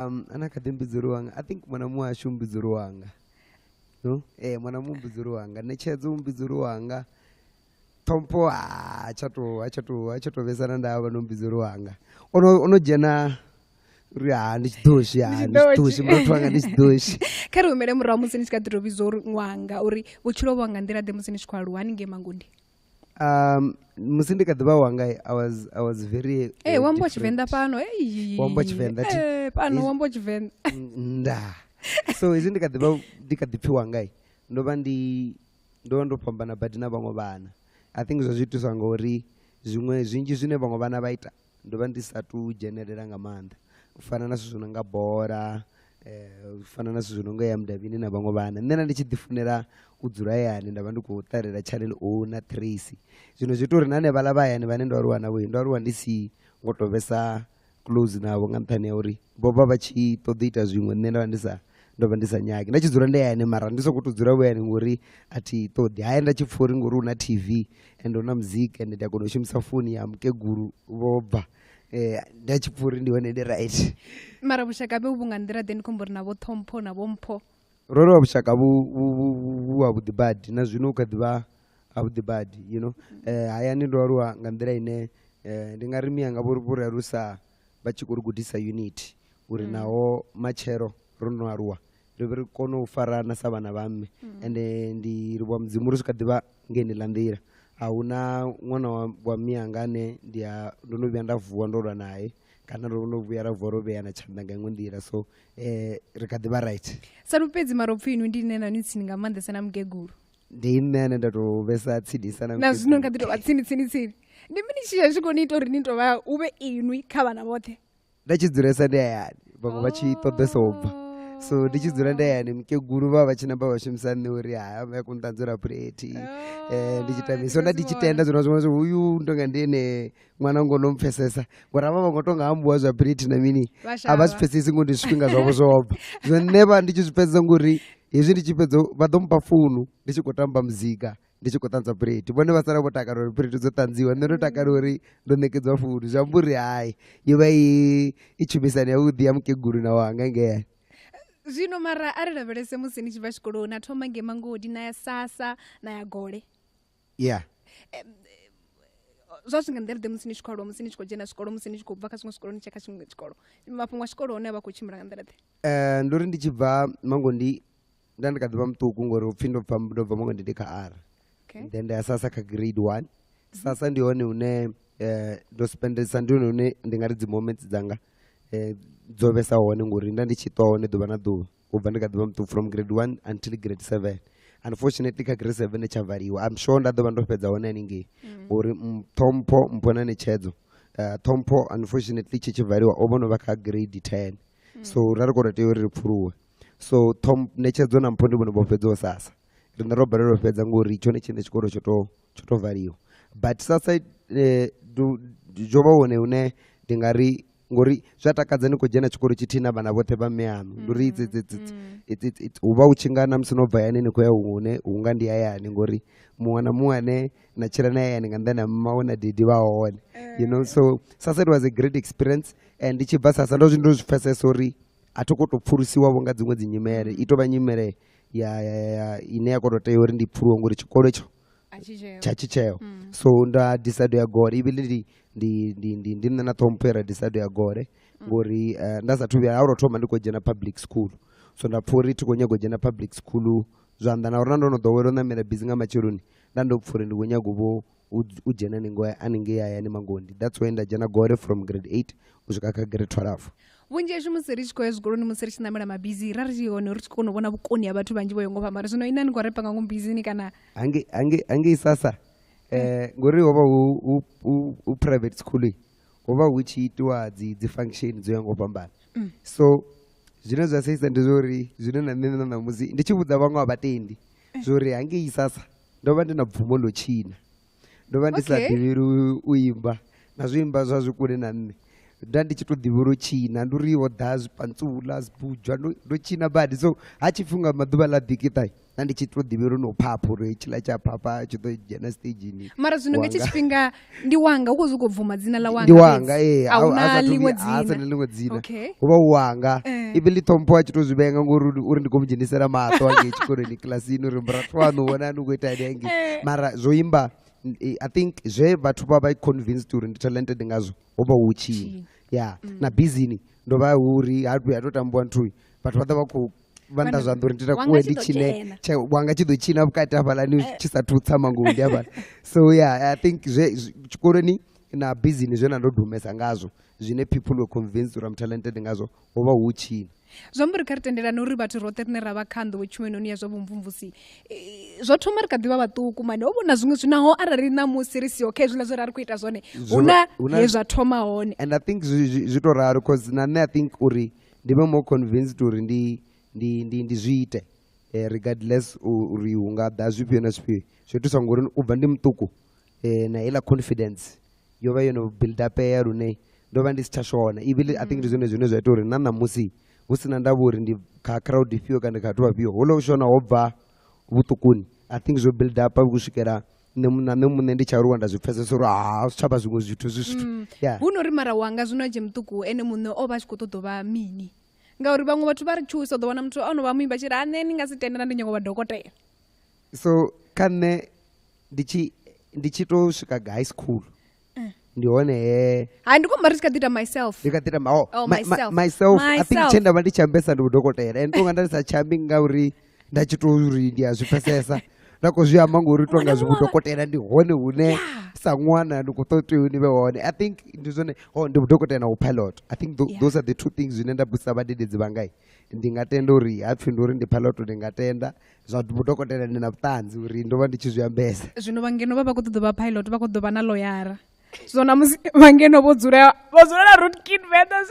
Anakadimbizuruanga. I think mwanamua shumbizuruanga. No? Mwanamumbizuruanga. Nechezu mbizuruanga. Tompo achato vesana ndava nombizuruanga. Ono jena ndichidoshi mrotwanga ndichidoshi. Kari umere mura musini chikadiro vizorwanga uri uchilo wanga ndira de musini chikwaru waninge mangundi. Musindi kadhiva wanga I was very wambo chivenda pano wambo chivenda pano wambo chivenda nda so izindi kadhiva ndikadhipi wanga ndova ndopambana but na vamwe vana I think zvazviitiswa ngori zvimwe zvinji zvine vamwe vana vaita ndova ndisatu generera nga maanda kufana naso zvinonga bhora kufana naso zvinonga ya mudavini na vamwe vana ndena ndichidzifunira kudzura yani ndava ndikutarira channel O na Tracy zvino zvitori nane vala vayani vane ndwariwa navo ndwariwa ndisi ngotovesa close navo nga nthani ya uri vova vachitoita zvimwe nne ndova ndisanyaki ndachidzura ndeyani mara ndisokutodzura vuyani ngori ati todi haya ndachipfuuri ngori una TV and una muziki and ndakona kushumisa foni yamukeguru vobva ndachipfuuri ndione ndi right mara vushaka bevungandira then kombori navo Tompo navo Mpho roro vushaka vudhibadi na zvino ukadhiva avudhibadi you know haya ndindwarwa nga ndira ine ndingarimiya nga vuri arusa vachikurugudhisa unity uri nawo machero ronwarwa riviri kono ufarana savana vame ende ndiriwa mudzimu rusukadhiva ngenilandira hauna mwana wa miyangane ndonovya ndavhuwa ndorwa naye kana ronovhuya ravhuwa roveyana chandanga imwe ndira so rikadhiva right sarupedzi maropfu inu ndinena nitsini nga mandesana mugeguru ndeinene ndatovesa tsidisana nazvino ngatitova tsini ndimini shizha zvikonitori nitova uve inwi kavana vothe ndachidzuresa ndeyani vamwe vachitodesobva so ndichidzura ndeyani mukeguru vava vachinamba vashimisani uri haya vakundanzura pureti ndichitami so ndichitenda zvona zvimwe uyu ndonga ndiene mwana ngonomupfesesa ngorava vangotonga ambuwa zvapureti namini havazvipfesesi ngondisvinga zvavo zvobva zvoneva ndichizvipfesesa ngori izvi ndichipedza vadomupa funu ndichigotamba muzika ndichigotanza pureti vone vasara votaka rori pureti dzotanziwa ndinotaka rori ndonekedzwa funu zvamburi hai iva ichumisani yaudhi yamukeguru nawanga ngeyani zvino mara arireverese musini chibva chikoro natoma ngemangodi naya sasa naya gore zvazvinganderide musini chikoro musini chikojena chikoro musini chikobva kachimwe chikoro nichaka chimwe chikoro mapungwa chikoro one vakuchimira kanderede ndori ndichibva mangondi ndandikadhiva mutuku ngori upfi ndobva mangondi ndika-R then ndayasasa ka-grade 1 sasa ndione une ndospendesa ndione une ndingaridzi moments dzanga dzovesa hone ngori ndandichitwa hone dhuva nadhuva kubva ndikadhiva mutuku from grade 1 until grade 7 unfortunately ka-grade 7 nechavhariwa I'm sure ndadhova ndopedza hone aningei uri Tompo Mpona nechedzo Tompo unfortunately chichivhariwa ovonova ka-grade 10 so rarikoratiyo riri pfuruwe so nechedzo naMpho ndivonobopedzawo sasa rina robva riropedza ngori icho nechinde chikoro chotovhariwa but sasa jova une ndingari ngori zvatakadza nikojena chikoro chitina vana vothe vameyanu ndori uva uchingana musinobva yani nikoya une unga ndiyayani ngori mwana muwane nachira nayani ngandana maona didi vaone you know so sasa it was a great experience and ndichibva sasa ndozvindozvipfesesa uri atokotopfurusiwa vonga dzimwe dzinyimere itova nyimere ine yakototeyo uri ndipfuruwa ngori chikoro icho chachicheyo so ndadecide yagore ivili ndinena Tompo decide yagore ngori ndasatuvya aurotoma ndikojena public school so ndapfuuri tikonyagojena public school zvanda nauri ndonodhowera namera bhizi nga machiruni ndandopfuuri ndikonyagovo ujena nenguva anenge yaya nemangondi that's why ndajena gore from grade 8 kusvika ka-grade 12 vunji musiri chikoya zvikoro nemusiri chinamira mabhizi raririone uri chikonobona vukoni yavantu vanji voyongopa mari zvino inani ngwarepanga ngumbizini kana ange isasa ngori hova uprivate school hova huchiitiwa dzifunction dzoyangopambana so zvino zvaseisa ndizvori zvino nanene namusi ndichibudza vamwe havatendi zvori hange isasa ndova ndina bvumo lochina ndova ndisadhiviri uimba nazvoimba zvazvikure nanne ndandichitodhiviro china ndoriwo dhazi pantsula zibhujwa ndochina badi so hachifunga madhuva ladhikitai na ndichitwa ḓivhela no phapha uri tshila tsha phapha tshi ḓo dzhena stage ni mara zwino nga tshifhinga ndi wanga ukho zwi bvuma dzina la wanga ndi wanga a ḽiṅwe dzina uvha wanga ibili ṱhompho a tshi to zwivenga ngori uri ndi khou dzhenisela maṱo angei tshikoloni kilasini uri mrathu wanu vhona ni khou ita hangi mara zwo imba I think zwe vhathu vha convinced uri ndi talented ngazwo hovha hu tshini na busy ndo vha uri ha to tambiwa nthu vhathu vha ḓa vha khou vanda zwanḓa uri ndita kuwe ndi tshine wanga tshi ḓo tshina vhukati hafhaḽani tshi sathu tsa mangundi hafhaḽa so I think zwe tshikoloni na busy zwe na ndo dumesa ngazwo zwine people were convinced uri I'm talented ngazwo hovha hu tshini zwo mburi kha ri tendelana uri vhathu roṱhe rine ra vha kha nḓo tshumenoni ya zwa vhumvumvusi zwo thoma ri kha ḓivha vhaṱuku mane ho vhona zwiṅwe zwinaho arali Namusi ri si okay zwiḽa zwo ri khou ita zwone huna he zwa thoma hone and I think zwi to raro because na nṋe I think uri ndi vhe more convinced uri ndi zwi ite regardless uri hu nga ḓa zwifhio na zwifhio zwi thusa ngori u bva ndi muṱuku na iḽa confidence yo vha yo no build up ya lune ndo vha ndi si tsha shona ibili I think ndi zwone zwine zwa ita uri na Namusi hu sina ndavha uri ndi kha crowd ifhio kana kha thu afhio holo u shona ho bva vhuṱukuni I think zwo build up u swikela na nṋe muṋe ndi tsha aluwa nda zwi pfesesa uri zwi tshavha zwiṅwe zwithu hu no ri mara wanga zwino tshe muṱuku ene muṋe o vha a tshi khou ṱoḓa vha mini ngauri vhaṅwe vhathu vha ri thusa ḓo wana muthu ono vha muimba tshi ri a nṋe ni nga si tendela ndi nyago vha dokotela so kha nṋe ndi tshi to swika high school ndi hone ha ndi khomba ri tshi kha ḓi ita myself myself I think tshe nda vha ndi tshi ambesa ndi vhudokotela and tonga nda ndi sa tshambi ngauri nda tshi to uri ndi a zwi pfesesa nda khou zwi amba ngori tonga zwi vhudokotela ndi hone hune sa ṅwana ndi khou ṱoḓa uni vhe hone I think ndi zwone ndi vhudokotela na upilot I think those are the two things zwine nda busa vhadededzi vangai ndi nga tenda uri hapfi ndi uri ndi pilot ndi nga tenda zwa vhudokotela ndi na vhuṱanzi uri ndo vha ndi tshi zwi ambesa zwino vhangeno vha khou ṱoḓa vha pilot vha khou ḓo vha na lawyer so Namusi vhangeno vho dzula na Rude Kid Venda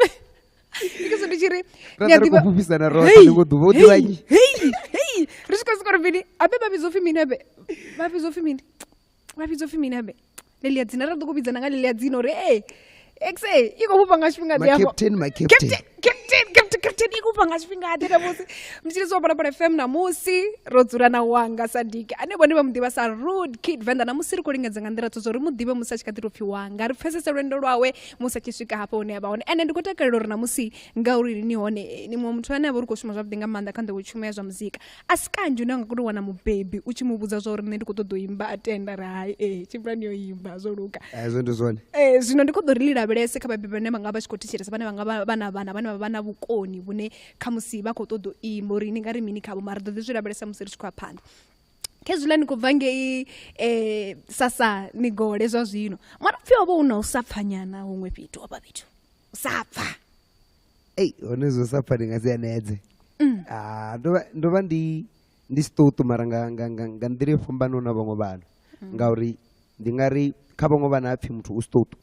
because ndi tshiri ni a ḓivha kuphisana roṱhe ndi ngo ḓuvha o ḓivha nyi ri tshi khou soko ri vhini abe vha vhidzwa upfi mini abe vha vhidzwa upfi mini abe Lelia dzina ra ḓo ku vhidzana nga Lelia dzina uri exe i khou fhufha nga tshifhinga ḓi captain i khou fhanga tshifhinga ḓi Namusi mutshili zwo Parapara FM Namusi ro dzula na wanga Sadiki ane vhone vha muḓivha sa Rude Kid Venda Namusi ri khou lingedza nga nḓila dzo uri muḓivhe musi a tshi kha ḓi tou pfhi wanga ri pfesese lwendo lwawe musi a tshi swika hafha hune a vha hone ende ndi khou takalela uri Namusi ngauri ni hone ni muṅwe muthu ane a vha uri khou shuma zwavhuḓi nga maanḓa kha nḓowetshumo ya zwa muzika a si kanzhi une a nga kona u wana mubebi u tshi mu vhudza zwa uri nṋe ndi khou ṱoḓa u imba a tenda ri hayi tshimbilani yo imba zwo luka zwo ndi zwone zwino ndi khou ḓo ri li lavhelese kha vhabebi vhane vha nga vha tshi khou thetshelesa vhane vha nga vha na vhana vhane vha vha na vhukoni vhune khamusi vha khou ṱoḓa u imba uri ni nga ri mini khavho mara ḓo ḓi zwi lavhelesa musi ri tshi khou ya phanḓa khezwiḽa ni khou bva ngei sasa ni gole zwa zwino mara pfhi o vha u na u sa pfha nyana huṅwe fhethu hafha fhethu u sa pfha hone zwo sa pfha ndi nga si anedze ndo vha ndi siṱuṱu mara nga nḓila yo fhambanaho na vhaṅwe vhana ngauri ndi nga ri kha vhaṅwe vhana hapfhi muthu u siṱuṱu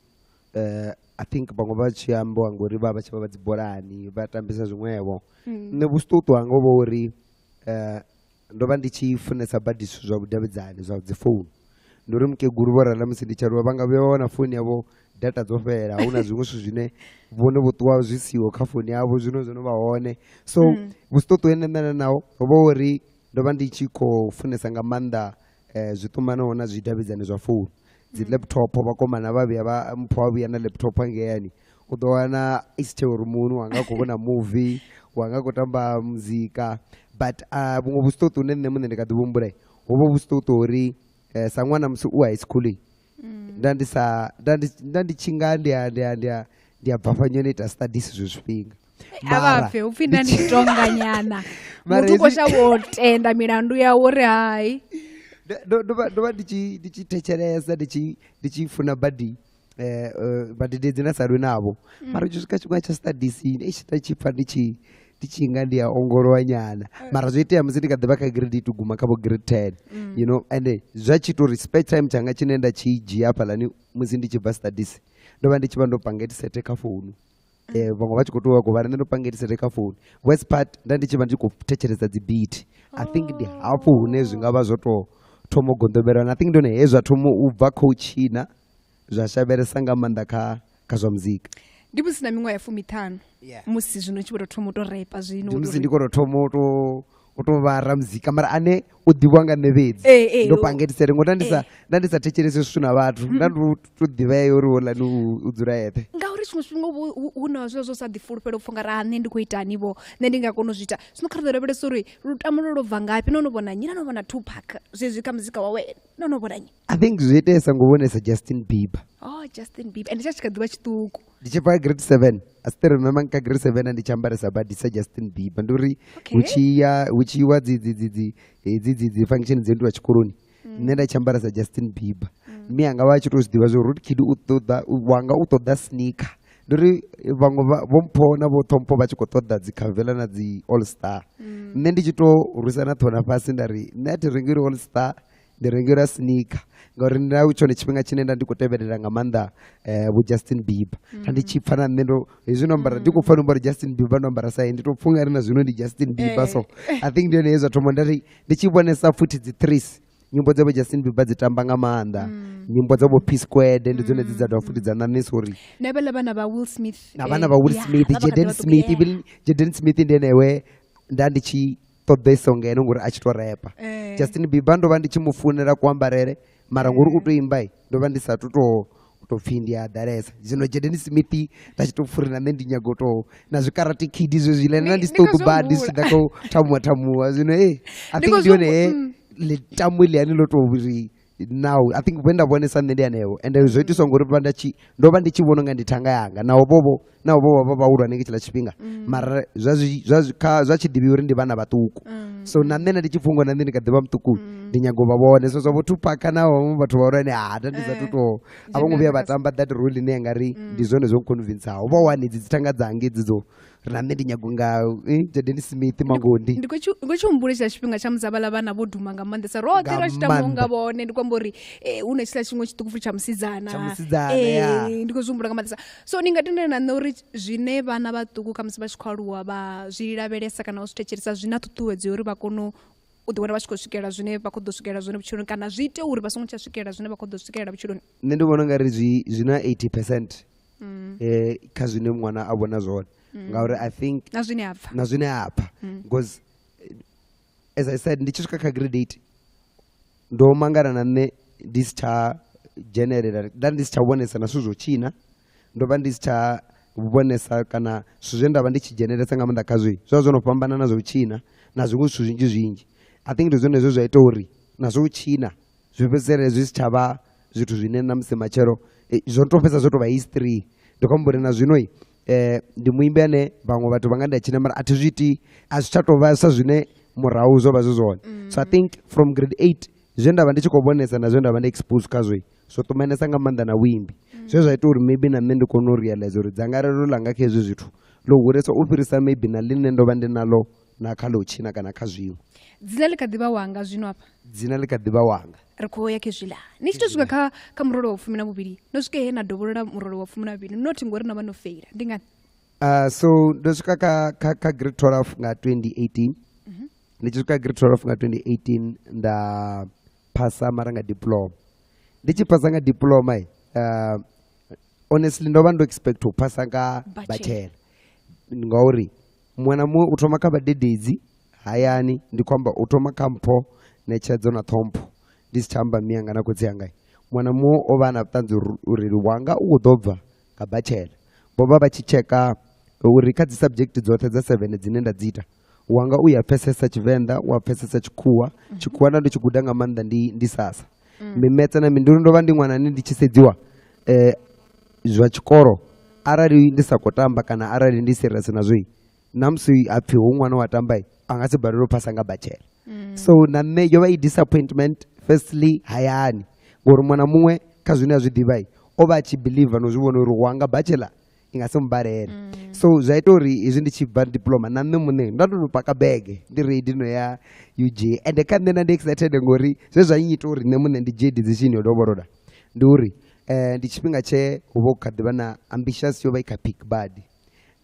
I think vhaṅwe vha tshi ambiwa ngori vha tshi vha vha dzi bolani vha tambisa zwiṅwevho nṋe vhusiṱuṱu hanga ho vha uri ndo vha ndi tshi funesa badi zwithu zwa vhudavhidzani zwa dzi founu ndi uri mukegulu vho rala musi ndi tshi aluwa vha nga vhuya vha wana founu yavho data dzo fhela hu na zwiṅwe zwithu zwine vhone vho ṱuwa zwi siho kha founu yavho zwino zwo no vha hone so vhusiṱuṱu ene nṋe naho ho vha uri ndo vha ndi tshi khou funesa nga maanḓa zwiṱumanaho na zwidavhidzani zwa founu dzi laptop vhakomana vha vhuya vha mpho wa vhuya na laptop angeyani u ḓo wana i si tshe uri muṅwe wanga khou vhona movie wanga khou tamba muzika but vhuṅwe vhusiṱuṱu hune nṋe muṋe ndi kha ḓi vhumbula ho vha vhusiṱuṱu uri sa ṅwana musi u high school nda ndi tshi nga ndi a bva fanyoni no ita studies zwo zwifhinga avapfe upfi nda ndi tonga nyana muthu u khou shavha u tenda milandu yawe uri hayi ndo vha ndi tshi thetshelesa ndi tshi funa badi vhadededzi na sa lwi navho mara u tshi swika tshifhinga tsha studies nda tshi pfha ndi tshi nga ndi a ongolowa nyana mara zwo itea musi ndi kha ḓivha kha grade 8 guma kha vho grade 10 you know and zwa tshi tou respect time tshanga tshine nda tshi dzhia hafhaḽani musi ndi tshi bva studies ndo vha ndi tshi vha ndo panga headset kha founu vhaṅwe vha tshi khou tou vha nṋe ndo panga headset kha founu worst part nda ndi tshi vha ndi khou thetshelesa dzi beat I think ndi hafho hune zwi nga vha zwo tou thoma u gonḓombelana I think ndi hone he zwa thoma u bva kha u tshina zwa shavhelesa nga maanḓa kha zwa muzika ndi musi na miṅwaha ya 15 musi zwino tshi vho tou thoma u tou repa zwino musi ndi khou tou thoma utovara muzika mara ane udhivwa nga nevedzi ndopangetisere ngoti ndandisatecherese svuna vatu ndandotodhivai uri olani udzura yete ngauri chimwe chifhinga una zviro zvosadhifulufhela upfunga ra nne ndi kuitanivo nne ndingakona uzviita zvino kharereveresa uri lutamo lolobva ngapi nonovona nyi nanovona Tupac zvezvi kamuzika wawe nonovona nyi I think zvoitesa ngovonesa Justin Bieber Justin Bieber and ndichachikadhiva chituku ndichibva grade 7 asi remember nka grade 7 andichambarisa badisa Justin Bieber nduri uchiwa dzidzi function dzendu vachikoroni nne ndachambarisa Justin Bieber mi anga vachitozvidiva zvo Rude Kid wanga utoda sneaker nduri vamwe vompona votompo vachikotoda dzikavhela nadzi all star nne ndichitorwisana tona pasi ndari nne atirengeri all star ndirengera sneaker ngauri ndaucho nechipinga chinenda ndikuteverera nga maanda Justin Bieber tandichipfana nendo izvinombara ndikufana umbari Justin Bieber nombara sai nditopfunga rina zvino ndi Justin Bieber so I think ndiyo neizva tomo ndari ndichibonesa futi dzi3 nyimbo dzavo Justin Bieber dzitamba nga maanda nyimbo dzavo P Squared ndidzo nedzidzadwa futi dzananesori nebele vana va Will Smith navana va Will Smith Jaden Smith ndenewe ndandichi toda songa ino ngori achitorapa Justin Bieber ndova ndichimufunira kuambarere mara ngori kutoimbai ndova ndisati kutopfindi adaresa zvino Jaden Smith tachitopfurira nendinyagoto nazvikarate kid izvo zvilena ndisitokubadi zvidakotamwa zvino I think ndione letamu ili anilotoviri now I think when ndabonesa nende yanewo and zvoitiswa ngori ndova ndichivona nga nditanga yanga navo vovo vaurwa nenge chila chipinga mara zvachidivi uri ndi vana vatuku so nanena ndichipfungwa nande ndikadhiva mutuku ndinyagova vone so zvavo Tupac navo vathu vaurani ndizatuto avanguvia vatamba that role ine yangari ndizvone zvonconvinsawo vawani idzi dzitanga dzange idzidzo rane ndinyagunga Jaden Smith magondi ndikochiumbure chila chipinga chamuzavala vana vodhuma nga mandesa rothe rachitamonga vone ndikwambori une chila chimwe chitukufu chamusidzana ndikozviumbura nga mandesa so ndingatendera nane uri zvine vana vatuku kamusi vachikwaluwa vazvilavelesa kana vazvitecheresa zvina tutuwedzo uri vakono udiwana vachikosvikira zvine vakodosvikira zvine vuchironi kana zviite uri vasingachasvikira zvine vakodosvikira vuchironi nne ndivona ngari zvina 80% kazvine mwana avona zvone ngauri I think nazvine apa because as I said ndichisvika kagrade 8 ndomangara nane ndisichagenerera ndandisichaonesa nasu zvochina ndova ndisichaonesa kana zvendava ndichigeneresa nga mandakazvi zvazvinopambana nazvo uchina nazvimwe zvizhinji zvinji I think ndizvone izvo zvaita uri nazvo uchina zvipedzere zvisichava zvithu zvine namusemachero zvotopesa zvotova history ndokwamburi nazvinoi ndimuimbi ane vamwe vathu vangandachina mara atizviti azvichatova sazvine murau zvova zvozvone so I think from grade 8 zvendava ndichikobonesa nazvo ndava ndaexpose kazvoi zvotomanesa nga maanda nauimbi zvo zvaita uri maybe nane ndikona urealize uri dzanga rero langa kezvi zvithu lohuresa upirisa maybe naline ndova ndinalo nakalo uchina kana kazvimwe dzina likadhiva wanga zvino apa dzina likadhiva wanga rikuoya kezvila nichitosvika kamuroro wa 12 nosvika he nadhovorera muroro wa 12 noti ngori navanofeira ndingani so ndosvika ka grade 12 nga 2018 ndichisvika grade 12 nga 2018 ndapasa maranga diploma ndichipasa nga diploma honestly ndova ndoexpect kupasa nga bachelor ngauri mwana mumwe utoma kavadededzi hayani ndikwamba utoma kampo nechedzo na thompo ndisichamba miyanga nakudziyangai mwana mumwe ovana tanzi uriri wanga ugodobva kabachela bova vachicheka uri kadzi subject dzothe dza 7 dzine ndadziita wanga uyapfesesa Chivenda wapfesesa Chikuwa Chikuwa ndando chiguda nga maanda ndi sasa mimetsa na minduru ndova ndi mwana ndichisedziwa zva chikoro arari ndisakotamba kana arari ndiserious nazvoi namusi apfiwo mwana watambai angasibhariro pasa nga bachela so nane yova disappointment firstly hayani ngori mwana mumwe kazvino azvidhivai ova achibelieve nozvivona uri wanga bachela ingasimubharere so zvaita uri izvi ndichibva diploma nane mune ndandonopa bege ndireidi noya UJ and kanena ndiexcited ngori zvezvainyita uri nemune ndije decision yodovoroda ndiuri ndichipinga chehuvokadhiva na ambitious yova ikapick bad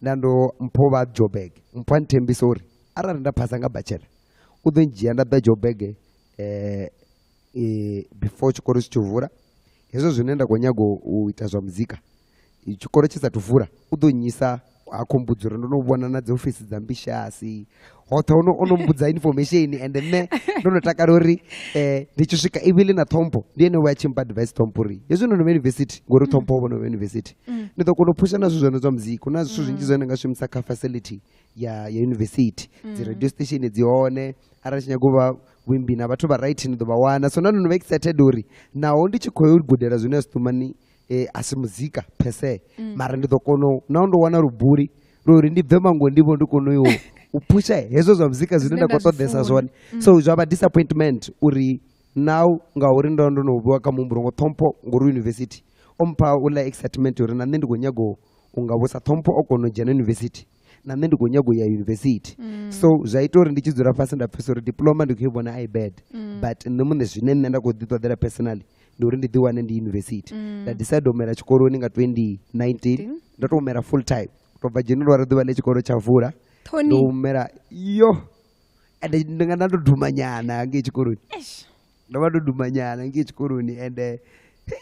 ndando mpova Joburg mpwanitembisa uri arari ndapasa nga bachela udonjia ndabva Joburg before chikoro chichovhura hezvo zvinoenda konyago uita zva muzika chikoro chisatuvhura udonyisa akombudza uri ndonobona nadzeofisi dzambishasi hota unombudza information and ne ndonotaka uri ndichisvika ivili natombo ndiye wachimpa advice tombo ri yezvo ndono university ngori tombo wono university ndokundopusha nazvo zvona zvamuziki kuna zvisvo zvinji zvandingasvimisa ka facility ya university dzi radio station dzione ara chinyagova wimbi na vatu varight ndobvawana so ndonova excited uri nawo ndichikoyogodera zvino zitumani asi muzika pese mara ndidzokono naundowana rubhuri rori ndibve mango ndivo ndikonoyo upusha hezvo zvamuzika zvinoenda kwatodhesa zvone so zvava disappointment uri now ngauri ndondonoviwa kamumburongo tompo ngori university ompa ula excitement uri nane ndigonyago ungavosa tompo ogonojana university nane ndigonyago ya university so zvaita uri ndichidzora pasi ndapesa uri diploma ndikuivona ibad but nemune zvine nenda kudzidzodzera personally ndori ndidziwane ndiuniversity ndadecide omera chikoro ninga 2019 ndotomera full time kutobva January dziva nechikoro chavhura ndomera yo ende ndinga ndadodhumanyana ngechikoroni ndova dodhumanyana ngechikoroni ende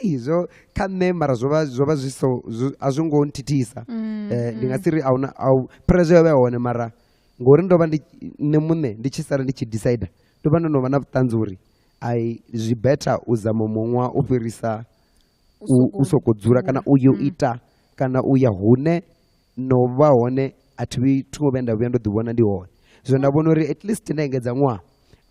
izvo kane mara zvova zviso azvingontitisa ndingasiri au pressure yaveone mara ngori ndova nemune ndichisara ndichidecida ndova ndonova navutanzuri zvibeta uzama momwa ufirisa usokodzura kana uyo ita kana uya hune nova hone ativi tungovenda vuya ndodhivona ndihone zvo ndavona uri at least ndaengedza mwa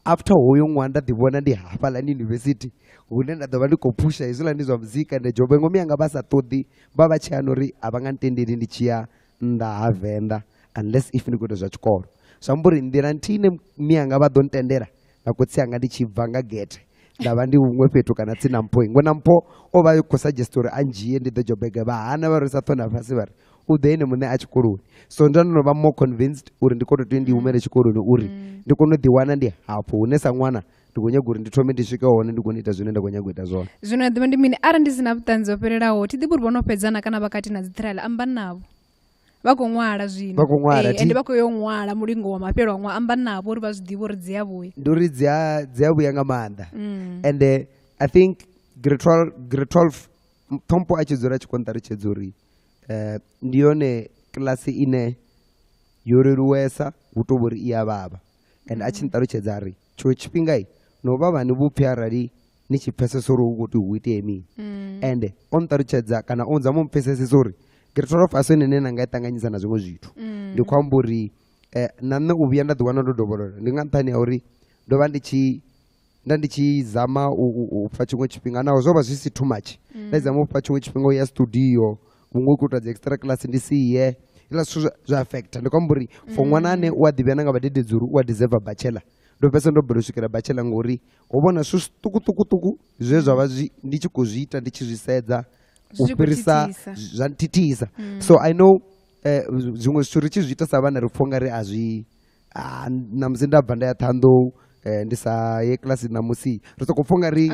after hoyo mwa ndadhivona ndihafa lani university hune ndadhova ndikopusha izvila ndizva muzika ndejobo ingo miyanga vasatodhi vavachiyano ri havanganditenderi ndichiya ndahavenda unless if ndikuita zvachikoro zvamburi ndira ndiine miyanga vadonitendera nakuti anga ndichibva ngagete ndava ndiumwe petu kana tsina mpo ingo nampo ova kusuggestori anjiye ndidhojobhege vahana varisa thona pasi vari udheine mune achikoroni so ndandonova more convinced uri ndikototo ndiumere chikoroni uri ndikonodhiwana ndihapo unesa mwana ndigonyaga uri nditome ndisvike hone ndigonoita zvino ndagonyagoita zvona zvino dhiva ndimini ara ndisina vutanzi opererawo tidhiburi vanopedzana kana vakati nadzitrial amba navo vakomwala zvino ende vakoyomwala mulingo wa mapero amwe amba navo uri vazvidhiva uri dziyavuya nduri dziyavuya nga maanda and I think grade 12 tompo achidzora chikontari chedzori ndiyone klasi ine yoreruwesa utobori iya vava and achinitaruchedza ari chiwe chipingai novava nevupya rari nichipesesoro ukuti huite yemini and ontaruchedza kana onza mumupesesesori grade 12 asonene nangaitanganyisa nazvimwe zvitu ndikwamburi nane uvuya ndadhiwana ndodoborora ndingatani auri ndova ndandichizama upa chimwe chipinga nawo zvova zvisi too much ndaizama upa chimwe chipinga uya studio umwe kuita extra class ndisiye ila zvo zvaafecta ndikwamburi for mwana ane wadhivya nanga vadededzuru wadeserva bachelor ndopesa ndobhodosvikira bachelor ngori wobona zvo tukutukutuku zve zvava ndichikuzviita ndichizvisedza upirisa zvandititiisa so I know zvimwe zvithu richizviita savana ripfonga ri hazvi namusi ndabva ndayathandou ndisaye klasi namusi ritsokupfonga ri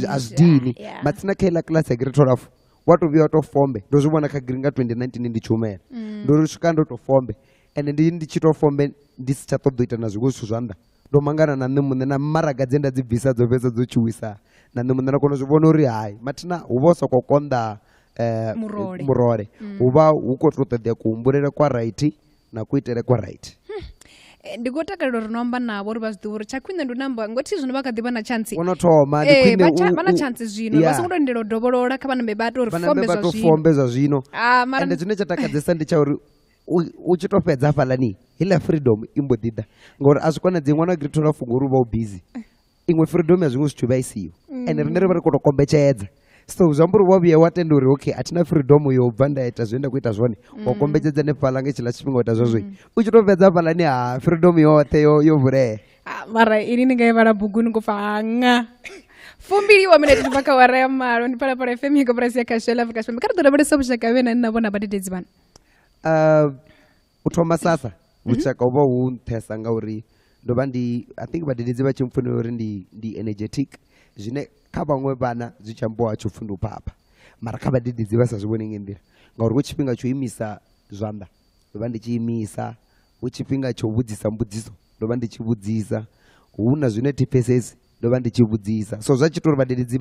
hazvidini matsina kaila klasi yagrade 12 watoviya watofombe ndozvivona kagiringa 2019 ndichumera ndorusvika ndotofombe ende ndichitofombe ndisichatodhoita nazvimwe zvithu zvanda ndomangana nanemune namaraga dzendadzibvisa dzopesa dzochiwisa nanemune nakonozvivona uri hai matina huvosa kwakonda murore huva hukototodhea kuumburere kwaright nakuitere kwaright ndikotakariro rinoamba navo uri vazvidhiva uri chakwine ndonamba ngoti zvino vakadhiva na chansi unotoma vana chansi zvino vasingondondera udhoborora kavanambe batofombe zvazvino ende zvine chatakadzisa ndichauri uchitopedza falani ila freedom imbodhidha ngori azvikonadzi mwana grade 12 ngori uva ubhizi imwe freedom yazvimwe zvithu vaisiyo ende rine riva rikotokombechedza so zvamburi wavuya watenda uri okay hatina freedom yobva ndaita zvoenda kuita zvone wakombechedza nepala ngechila chipinga kuita zvozvo uchitopedza palani freedom yote yovhure mara ini ndingaivala bhuguni kufanga fumbiriwa mina tiri vakawaraya malo ndipalapala fm yakaprasi yakashela vakashema karidodabadisa vushaka vena ninavona badededzi vana uthoma sasa vushaka uva hunthesa ngauri ndova I think vadededzi vachimfunira uri ndi energetic zvine kavamwe vana zvichambowa chofunda upapa mara kavadededzi vasazvivone ngendira ngauri wechipinga choimisa zvanda ndova ndichiimisa wechipinga chovudzisa mbudziso ndova ndichivudzisa huna zvine tipesesi ndova ndichivudzisa so zvachitori vadededzi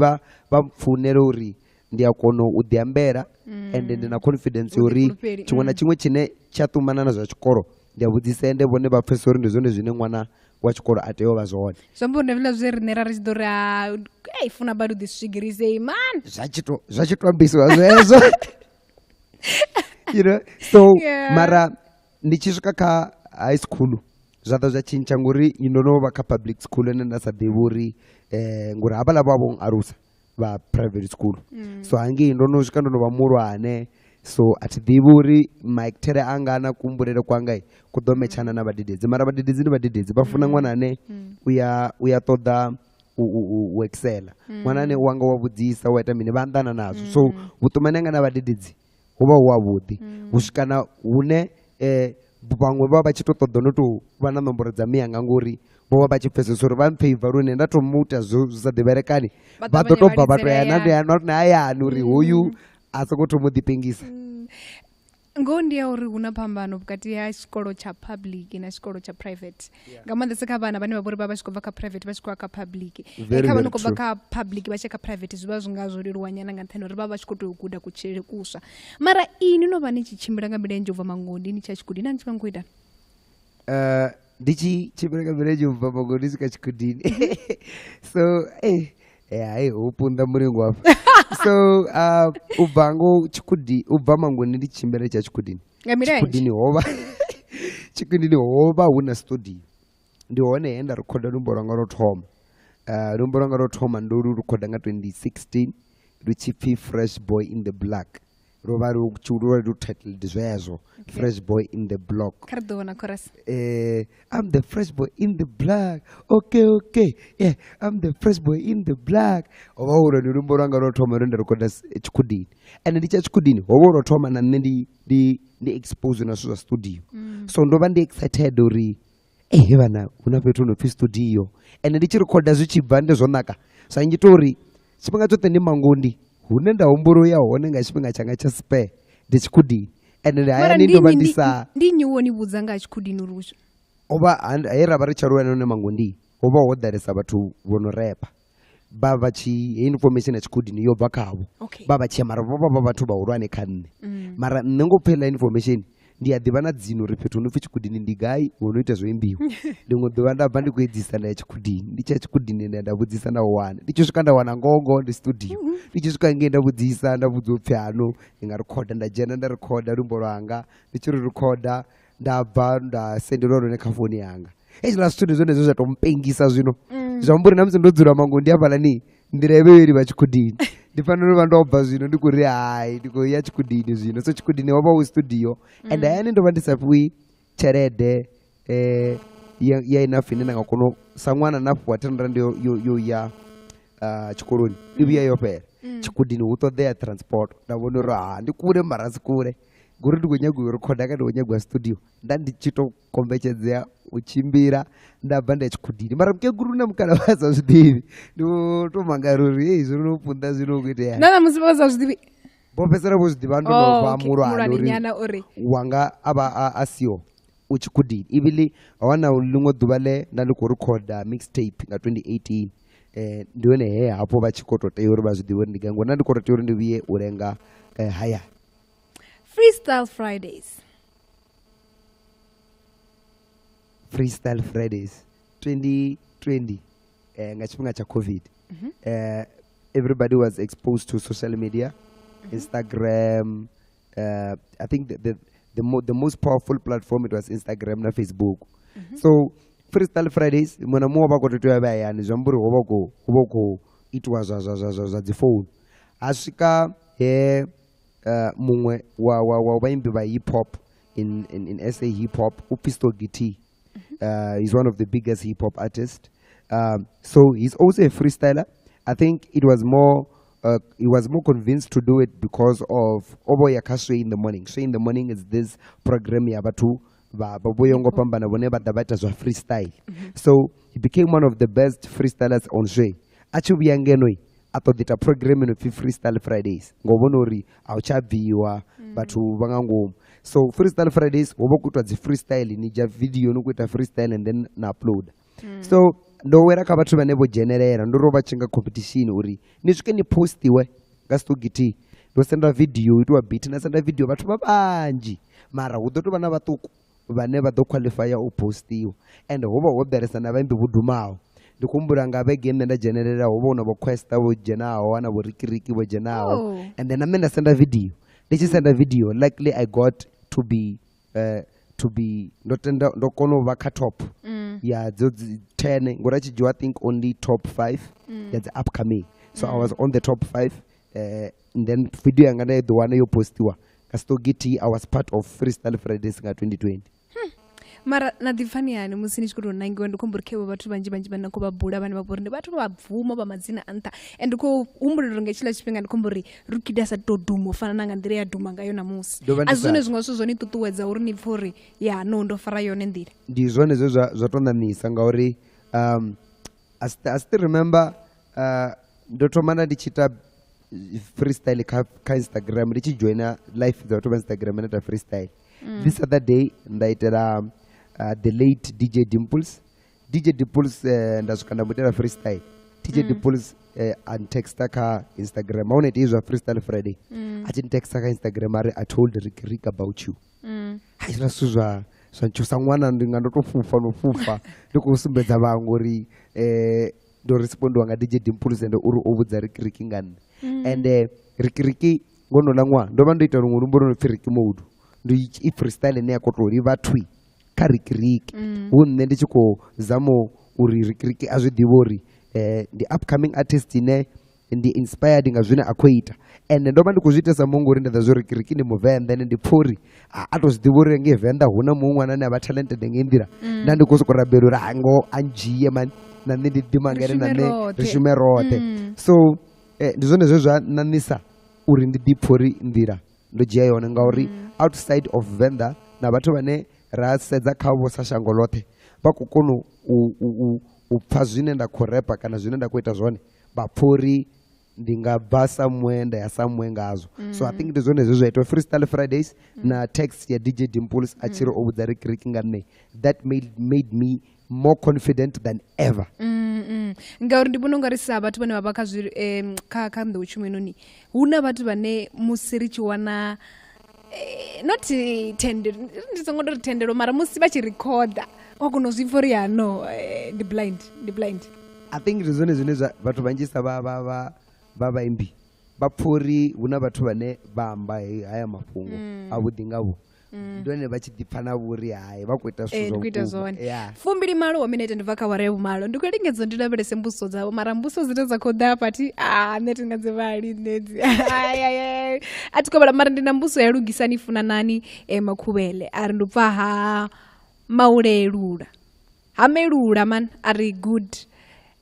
vapfunere uri ndi a kono u diambera and ndi na confidence uri chimwe na chimwe chine cha tumana na zwa chikoro ndi a vhudzisa ende vhone vha pfesa uri ndi zwone zwine ṅwana wa chikoro a tea u vha zwone zwambo ndi vhila zwi rinera ri tshi ḓo ri ei funa bado ḓi swigirize man zwa tshi to ambisiwa zwezwo you know so mara ndi tshi swika kha high school zwa ḓa zwa tshintsha ngori ndo no vha kha public school ende nda sa ḓivhi uri ngori havhaḽa vha arusa vha private school so hangei ndo no swika ndo no vha muhulwane so a thi ḓivhi uri maitele anga na kuhumbulele kwanga ku ḓo metshana na vhadededzi mara vhadededzi ndi vhadededzi vha funa ṅwana ane u ya ṱoḓa u excela ṅwana ane u wanga wa vhudzisa wa ita mini vha anḓana nazwo so vhuṱumani anga na vhadededzi hu vha hu havhuḓi u swikana hune vhaṅwe vha vha tshi tou ṱoḓa no tou vha na nomboro dza miyanga ngori vho vha vha tshi pfesesa uri vha mpfeiva lune nda tou muita zwo sa ḓivhelekani vha ḓo tou bva vha tou ya na hayani uri hoyu a songo thoma u ḓipengisa ngoho ndi ya uri hu na phambano vhukati ha tshikolo tsha public na tshikolo tsha private nga maanḓesa kha vhana vhane vha vhori vha vha tshi khou bva kha private vha tshi khou ya kha public kha vhano khou bva kha public vha tshi kha private zwi vha zwi nga zwo leluwa nyana nga nṱhani uri vha vha tshi khou tea u guda kutshilele kuswa mara ini no vha ni tshi tshimbila nga milenzhe u bva mangondi ni tsha tshigudi na ni tshi vha ngo ita ndi tshi tshimbila nga milenzhe u bva mangondi swika tshigudini so hayi hu punḓa mulingo afha so u bva mangoni ndi tshimbile tsha tshigudini tshigudini hovha hu na studio ndi hone he nda rekhoda lumbo lwanga lwo thoma lumbo lwanga lwo thoma ndo lu rekhoda nga 2016 lu tshi pfi Fresh Boy in the Black ro vha lu titled zwezwo Fresh Boy in the Block I'm the fresh boy in the black okay yeah I'm the fresh boy in the black ova uri ndi lumbo lwanga lwo thoma ndo rekhoda tshikudini and ndi tsha tshikudini hovha lwo thoma na nne ndi expose na zwa studio so ndo vha ndi excited uri vhana huna fhethu no pfi studio and ndi tshi rekhoda zwi tshi bva ndi zwo naka sa ngita uri tshifhinga tshoṱhe ndi mangondi hune nda humbula ya hone nga tshifhinga tshanga tsha spare ndi tshikudini and hayani ndo vha ndi sa ndi nyiwo ni vhudza nga tshikudini rusho oba he ra vha ri tsharuwa none mangondi hovha ho ḓalesa vhathu vho no repa vha vha tshi information ya tshikudini yo bva khavho vha vha tshi mara vha vhathu vhahulwane kha nne mara nne ngo phela information ndi a ḓivha na dzino uri fhethu no pfi tshikudini ndi gai ho no ita zwo imbiwa ndiṅwe ḓuvha nda bva ndi khou edzisa na ya tshikudini ndi tsha tshikudini nda vhudzisa na u wana ndi tshi swika nda wana ngoho ndi studio ndi tshi swika ngei nda vhudzisa nda vhudza upfi ano ndi nga rekhoda nda dzhena nda rekhoda lumbo lwanga ndi tshi ri rekhoda nda bva nda sendelwa lone kha foni yanga hezwiḽa zwithu ndi zwone zwe zwa tou mpengisa zwino zwa mburi na musi ndo dzula mangondi hafhaḽani nḓila yevheli vha tshikudini ndi fanela u vha ndo bva zwino ndi khou ri hayi ndi khou ya tshikudini zwino so tshikudini ho vha hu studio and hayani ndo vha ndi sa fhiwi tshelede ya enough ine nda nga kona sa ṅwana na fhiwa 10 rand yo ya tshikoloni i vhuya yo fhela tshikudini hu ṱoḓea transport nda vhona uri ndi kule mara si kule ngori ndi khou nyaga u rekhoda kana ndi khou nyaga studio nda ndi tshi tou kombetshedzea u tshimbila nda bva nda ya tshikudini mara mukegulu na mukala vha sa zwiḓivhi ndi tou mangari uri hei zwo no punḓa zwino u khou itea na musi vha sa zwiḓivhi vho fhedzisela vho zwiḓivha ndo no vha muhulwane uri wanga a vha a siho u tshikudini ibili wana ḽiṅwe ḓuvha ḽe nda ndi khou rekhoda mixtape nga 2018 ndi hone he hafho vha tshi khou tou tea uri vha zwi ḓivhe uri ndi gai ngori nda ndi khou tou tea uri ndi vhuye u lenga hayani Freestyle Fridays 2020 nga tshifhinga tsha COVID everybody was exposed to social media Instagram I think the most powerful platform it was Instagram na Facebook so Freestyle Fridays mwana muṅwe vha khou tou tea u vha hayani zwi amba uri hu vha khou itiwa zwa dzi phone ha swika he mungwe wa vaimbi va hip hop in SA hip hop Upisto GT he's one of the biggest hip hop artists so he's also a freestyler I think it was more he was more convinced to do it because of Obo Yakaswe in the morning. So in the morning is this program yabatu baboyongo pambana vone badabata zwa freestyle. So he became one of the best freestylers on Shwe. Achubi yangenoi atodita program in Freestyle Fridays. Ngobonori auchabiwa batu bangango. So Freestyle Fridays wobokutwa zi freestyle nija video nukuita freestyle and then na upload. So ndo wera kabatu banebo generera ndo roba chinga competition uri nishuke ni postiwe ngasitogiti ndosenda video itwa beat nasenda video vathu vabanji mara hu ḓo tovha na vhaṱuku vhane vha ḓo qualifya u postiwa and hovha ho ḓalesa na vhaimbi vho dumaho ndi kumbula nga vhege nṋe nda dzhenelela hovha hu na vho Questa vho dzhenaho na vho Rikiriki vho dzhenaho and then nṋe nda senda video ndi tshi senda video likely I got to be ndo kona u vha kha top ya dzo 10 ngori tshi dzhiwa I think only top 5 ya dzi upcoming so I was on the top 5 and then video yanga nda ḓo wana yo postiwa ka Stogiti I was part of Freestyle Fridays nga 2020 mara na ḓipfani yani musi ni tshi khou tou nangiwa ndi khombo ri khewe vhathu vhanzhi vhane na khou vha bula vhane vha bori ndi vhathu vha bvuma vha madzina a nṱha and khou humbula uri nga tshila tshifhinga ndi khombo ri Rude Kid sa tou duma u fana na nga nḓila ya duma ngayo namusi a zwone zwiṅwe zwithu zwone ṱuṱuwedza uri ni pfhe uri ya no ndo fara yone nḓila ndi zwone zwe zwa tou ṋamisa ngauri I still remember ndo thoma ndi tshi ita freestyle kha Instagram ndi tshi joina live dza vhathu vha Instagram na freestyle this other day nda itela the late DJ Dimples nda swika nda mutela freestyle DJ Dimples antexta kha Instagram aune izwa Freestyle Friday achintexta kha Instagram ari I told Rick about you haizwa suzwa zwanchusa ṅwana ndi nga ndo to fufa ndi khou sumbedza vhaṅwe uri ndo respondiwa nga DJ Dimples and uri o vhudza Rick nga nne and Rick ngono la ṅwana ndo vha ndo ita luṅwe lumboro no pfi Rick mode ndo i freestyle ne ya koto ri vhathu kha Rick hu nne ndi tshi khou zamo uri Rick a zwi ḓivha uri ndi upcoming artist ine ndi inspired nga zwine a khou ita and ndo vha ndi khou zwi itesa mungu uri nda zwo Rick ndi muvenḓa ene ndi phori a to zwi ḓivha uri ngei Venḓa hu na muṅwe ane a vha talented nga nḓila nda ndi khou sokou rabela uri hango a ndzhie man na nṋe ndi ḓimangele na nṋe ri shume roṱhe so ndi zwone zwe zwa ṋaṋisa uri ndi ḓipfhe uri nḓila ndo dzhia yone ngauri outside of Venḓa na vhathu vhane ra sedza khavho sa shango ḽoṱhe vha khou kona u pfha zwine nda khou repa kana zwine nda khou ita zwone vha pfha uri ndi nga bva somewhere nda ya somewhere ngazwo so I think ndi zwone zwe zwa ita Freestyle Fridays na text ya DJ Dimples a tshi ri o vhudza Rick nga nne that made me more confident than ever ngauri ndi vhona ungari sa vhathu vhane vha vha kha nḓowetshumi noni hu na vhathu vhane musi ri tshi wana not tender ndi songo tori tendelo mara musi vha tshi recorda wa kona u zwi pfha uri ya no ndi blind I think ndi zwone zwine vhathu vhanzhisa vha vhaimbi vha pfha uri hu na vhathu vhane vha amba haya mafhungo a vhuḓi ngavho ndone vha tshi ḓipfha na vhuri hayi vha khou ita zwithu zwone 2 wa minute ndi bva kha wara ya vhumalo ndi khou lingedza ndi lavhelese mbuso dzavho mara mbuso dzine dza khou ḓa pati nṋe ti nga dzi vhali nnedzi a thi khou vhala mara ndi na mbuso ya Lugisani Funanani Makhuvhele a ri ndo bva ha Maulelula ha Melula man a ri good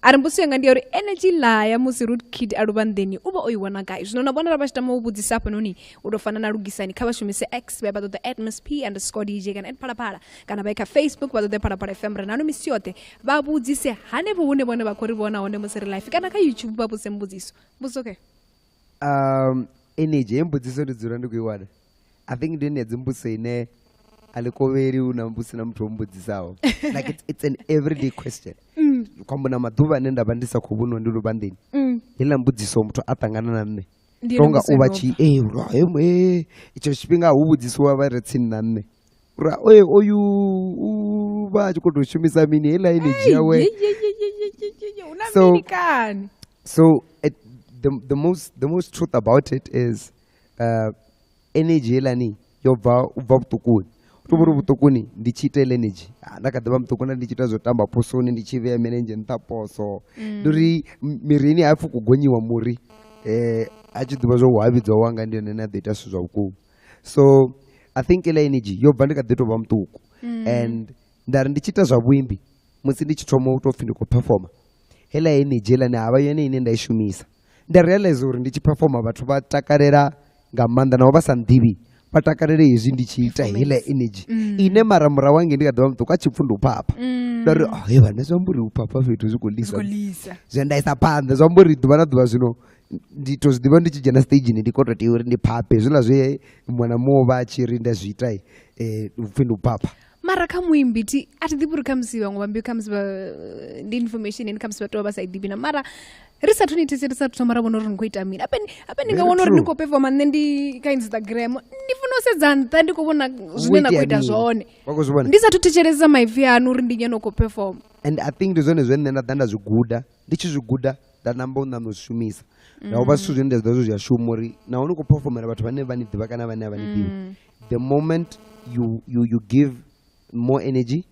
a ri mbuso yanga ndi ya uri energy la ya musi Rude Kid a luvhanḓeni u vha o i wana gai zwino na vhona vha tshi tama u vhudzisa hafhanoni u tou fana na Lugisani kha vha shumise X vha ṱoḓa @ms_p_dj kana @phalaphala kana vha kha Facebook vha ṱoḓa Phalaphala FM ra nano misi yoṱhe vha vhudzise hanefho hune vhone vha khou ri vhona hone musi ri live kana kha YouTube vha vhudze mbudziso mbudziso okay energy mbudziso ndi dzula ndi khou i wana I think ndi ne dzimbuso ine alikoveri una mbusi na muthu ombudzisaho like it's an everyday question kwambo na maḓuvha ane ndavha ndi sa khou vhona ndi luvhanḓeni heiḽa mbudziso muthu a ṱangana na nne tonga u vha tshi itsho tshifhinga hu vhudzisiwa vha re tsini na nne uri oyu vha a tshi khou tou shumisa mini heiḽa energy yawe so the most truth about it is energy heiḽani yo bva vhuṱukuni tuvuri vhuṱukuni ndi tshi ita energy nda kha ḓivha muṱukuni ndi tshi ita zwo tamba posoni ndi tshi vhea milenzhe nṱha poso ndi uri mirini hapfi kugonyiwa muri a tshi ḓivha zwo wavhidzwa wanga ndi yone ane a ḓo ita zwithu zwa vhukuma so I think iḽa energy yo bva ndi kha ḓi tou vha muṱuku and nda ri ndi tshi ita zwa vhuimbi musi ndi tshi thoma u tou pfhi ndi khou performa heiḽa energy heiḽani havha yone ine nda i shumisa nda realize uri ndi tshi performa vhathu vha takalela nga maanḓa navho vha sa nḓivhi vha takalele hezwi ndi tshi ita heiḽa energy ine mara murahu wange ndi kha ḓivha muṱuku a tshi pfhi ndi u phapha nda ri vhane zwi amba uri u phapha fhethu zwi khou lisa zwi nda isa phanḓa zwi amba uri ḓuvha na ḓuvha zwino ndi to zwi ḓivha ndi tshi dzhena stageni ndi khou tou tea uri ndi phaphe hezwiḽa zwe muṅwe na muṅwe vha a tshi ri nda zwi ita pfhi ndi u phapha mara kha muimbi ti ati ḓivhi uri khamusi vhaṅwe vhambi khamusi ndi information ine khamusi vhathu vha vha sa i ḓivhi na mara ri sathu ni thetshe ri sathu thoma ra vhona uri ni khou ita mini ape ni nga vhona uri ni khou performa nṋe ndi kha Instagram ndi funa u sedza nṱha ndi khou vhona zwine na khou ita zwone ndi sathu thetshelesa maipfi anu uri ndi nyene u khou perform. And I think ndi zwone zwine nṋe nda zwi guda ndi tshi zwi guda nda namba u ṋambe u shumisa na uvha zwithu zwine nda zwi zwi a shuma uri na uni khou performera vhathu vhane vha ni ḓivha kana vhane vha ni ḓivha. The moment you give more energy,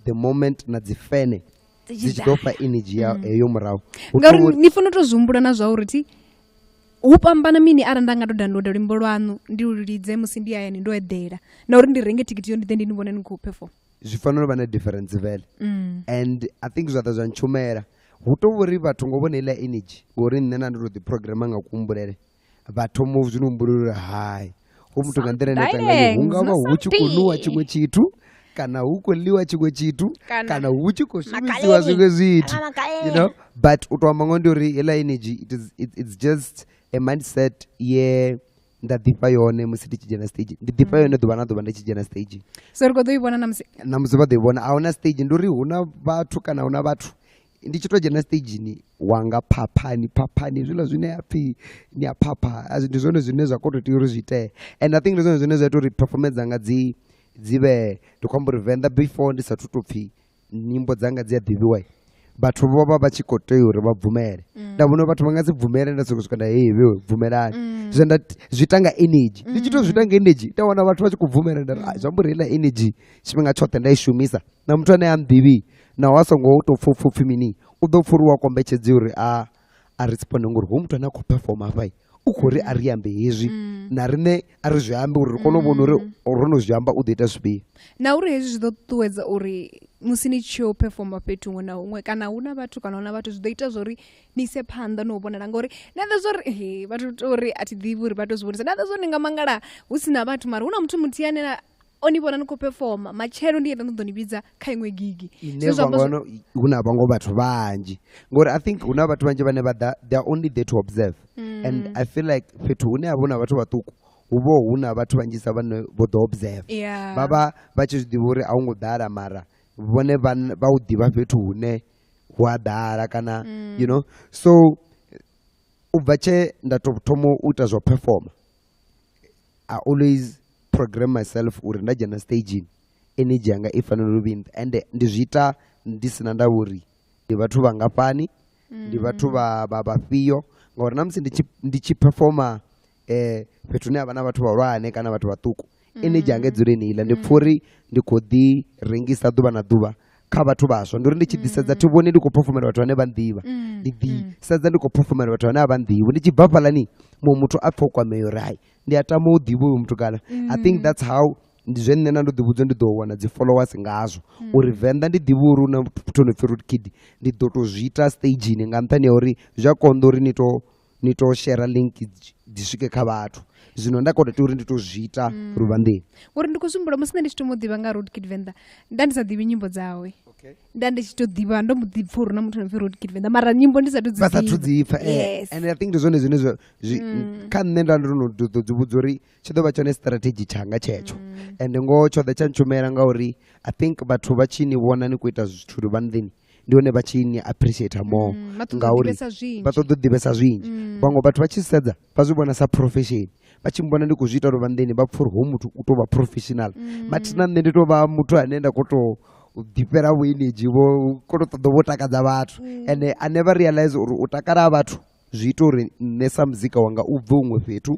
the moment na dzi fene dzi tshi ḓo fha energy yo murahu ngauri ni funa u tou zwi humbula na zwa uri ti hu pambana mini arali nda nga tou downloada luimbo lwanu ndi lu lidze musi ndi hayani ndo eḓela na uri ndi renge thikhithi yo ndi ḓe ndi ni vhone ni khou perform. Zwi fanela u vha na difference vele and I think zwaṱa zwa ntshumela hu tou vhori vhathu ngo vhona iḽa energy ngori nṋe na ndo tou ḓiprograma nga kuhumbulele vha thoma u zwino humbulula uri hayi hu muthu nga nḓila ine tangani hu nga vha hu tshi khou nwiwa tshiṅwe tshithu kana hu khou ḽiwa tshiṅwe tshithu kana hu tshi khou shumisiwa zwiṅwe zwithu, you know. But u tou amba ngo ndi uri heḽa energy it's just a mindset ye nda ḓifha yone musi ndi tshi dzhena stage ndi ḓifha yone ḓuvha na ḓuvha ndi tshi dzhena stage. So ri khou ḓo i vhona namusi vha ḓo i vhona a huna stage ndi uri hu na vhathu kana hu na vhathu ndi tshi tou dzhena stage ni wanga phaphani zwiḽa zwine a pfhi ni a phapha ndi zwone zwine zwa khou tou tea uri zwi itee. And I think ndi zwone zwine zwa ita uri performance dzanga dzi vhe ndi khou amba uri Venḓa before ndi sathu tou pfhi nyimbo dzanga dzi a ḓivhiwa vhathu vho vha vha tshi khou tea uri vha bvumele nda vhona vhathu vha nga si bvumele nda sokou swika nda hei vhe bvumelani zwi ita nga energy ndi tshi tou zwi ita nga energy nda wana vhathu vha tshi khou bvumela nda zwi amba uri heiḽa energy tshifhinga tshoṱhe nda i shumisa na muthu ane a nḓivhi naho a songo tou pfhi mini u ḓo pfha uri wa kombetshedza uri a responde ngori hu muthu ane a khou performa hafha u khou ri a ri ambe hezwi na riṋe a ri zwi ambe uri ri kone u vhona uri ro no zwi amba u ḓo ita zwifhio na uri hezwi zwi ḓo ṱuṱuwedza uri musi ni tshi yo performa fhethu huṅwe na huṅwe kana hu na vhathu kana hu na vhathu zwi ḓo ita zwa uri ni ise phanḓa no u vhonala ngauri na ḓa zwa uri vhathu to uri a thi ḓivhi uri vha tou zwi vhonisa na ḓa zwa uri ni nga mangala hu si na vhathu mara hu na muthu muthihi ane o ni vhona ni khou performa matshelo ndi yenda ḓo ni vhidza kha iṅwe gigi hu na vhaṅwe vhathu vhanzhi ngori I think hu na vhathu vhanzhi vhane vha ḓa they are only there to observe and I feel like fhethu hune ha vha hu na vhathu vhaṱuku hu vha hu na vhathu vhanzhisa vhane vho ḓo observe vha vha vha tshi zwi ḓivha uri a hu ngo ḓala mara vhone vha u ḓivha fhethu hune hu a ḓala kana you know. So u bva tshe nda tou thoma u ita zwa performa I always program myself uri nda dzhena stageni energy yanga i fanela u vha and ndi zwi ita ndi sina ndavha uri ndi vhathu vhangafhani ndi vhathu vhafhio ngauri na musi ndi tshi performa fhethu hune ha vha na vhathu vhahulwane kana vhathu vhaṱuku energy yanga i dzule niiḽa ndi pfha uri ndi khou ḓi rengisa ḓuvha na ḓuvha kha vhathu vhaswa ndi uri ndi tshi ḓisedza thi vhoni ndi khou performela vhathu vhane vha nḓivha ndi ḓisedza ndi khou performela vhathu vhane a vha nḓivhi ndi tshi bva fhaḽani muṅwe muthu a pfha u kwamea uri hai ndi a tama u ḓivha uyu muthu kana I think that's how ndi zwe nṋe na ndo ḓivhudza ndi ḓo wana dzi followers ngazwo uri Venḓa ndi ḓivha uri una muthu no pfhi Rude Kid ndi ḓo tou zwi ita stageni nga nṱhani ya uri zwi a konḓa uri ni to share link dzi swike kha vhathu zwino nda khou tea uri ndi tou zwi ita luvhanḓeni uri ndi khou sumbula musi nṋe ndi tshi to mu ḓivha nga Rude Kid Venda nda ndi sa ḓivhi nyimbo dzawe nda ndi tshi to ḓivha ndo mu ḓipfha uri na muthu no pfhi Rude Kid Venda mara nyimbo ndi sathu dzi pfha and I think ndi zwone zwine kha nṋe nda ndo no dzi vhudza uri tshi ḓo vha tshone strategy tshanga tshetsho and ngoho tshoṱhe tsha ntshumela ngauri I think vhathu vha tshi ni vhona ni khou ita zwithu luvhanḓeni ndi hone vha tshi ni appreciate more ngauri vha ṱoḓa u ḓivhesa zwinzhi vhaṅwe vhathu vha tshi sedza vha zwi vhona sa profession vha tshi mbona ndi khou zwi ita luvhanḓeni vha pfha uri hoyu muthu u tou vha professional but na nṋe ndi tou vha muthu ane nda khou tou ḓifhela vho energy vho khou tou ṱoḓa vho takadza vhathu and I never realize uri u takala vhathu zwi ita uri nṋe sa muzika wanga u bve huṅwe fhethu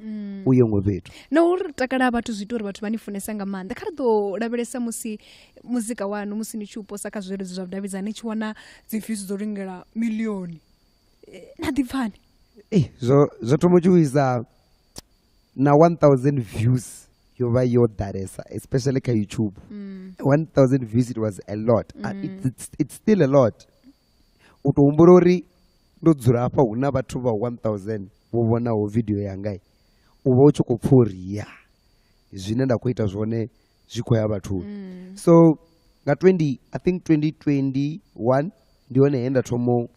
u ye huṅwe fhethu na uri takala vhathu zwi ita uri vhathu vha ni funesa nga maanḓa kha ri ḓo lavhelesa musi muzika wanu musi ni tshi u posa kha zwileludzi zwa vhudavhidzani ni tshi wana dzi views dzo lingela miḽioni na ḓipfhani zwo thoma u tshi wisa na 1000 views yo vha yo ḓalesa especially kha YouTube 1000 views it was a lot it's still a lot u tou humbula uri ndo dzula hafha hu na vhathu vha 1000 vho vhonaho video yanga u vha u tshi khou pfha uri ya zwine nda khou ita zwone zwi khou ya vhathuni so nga I think 2021 ndi hone he nda thoma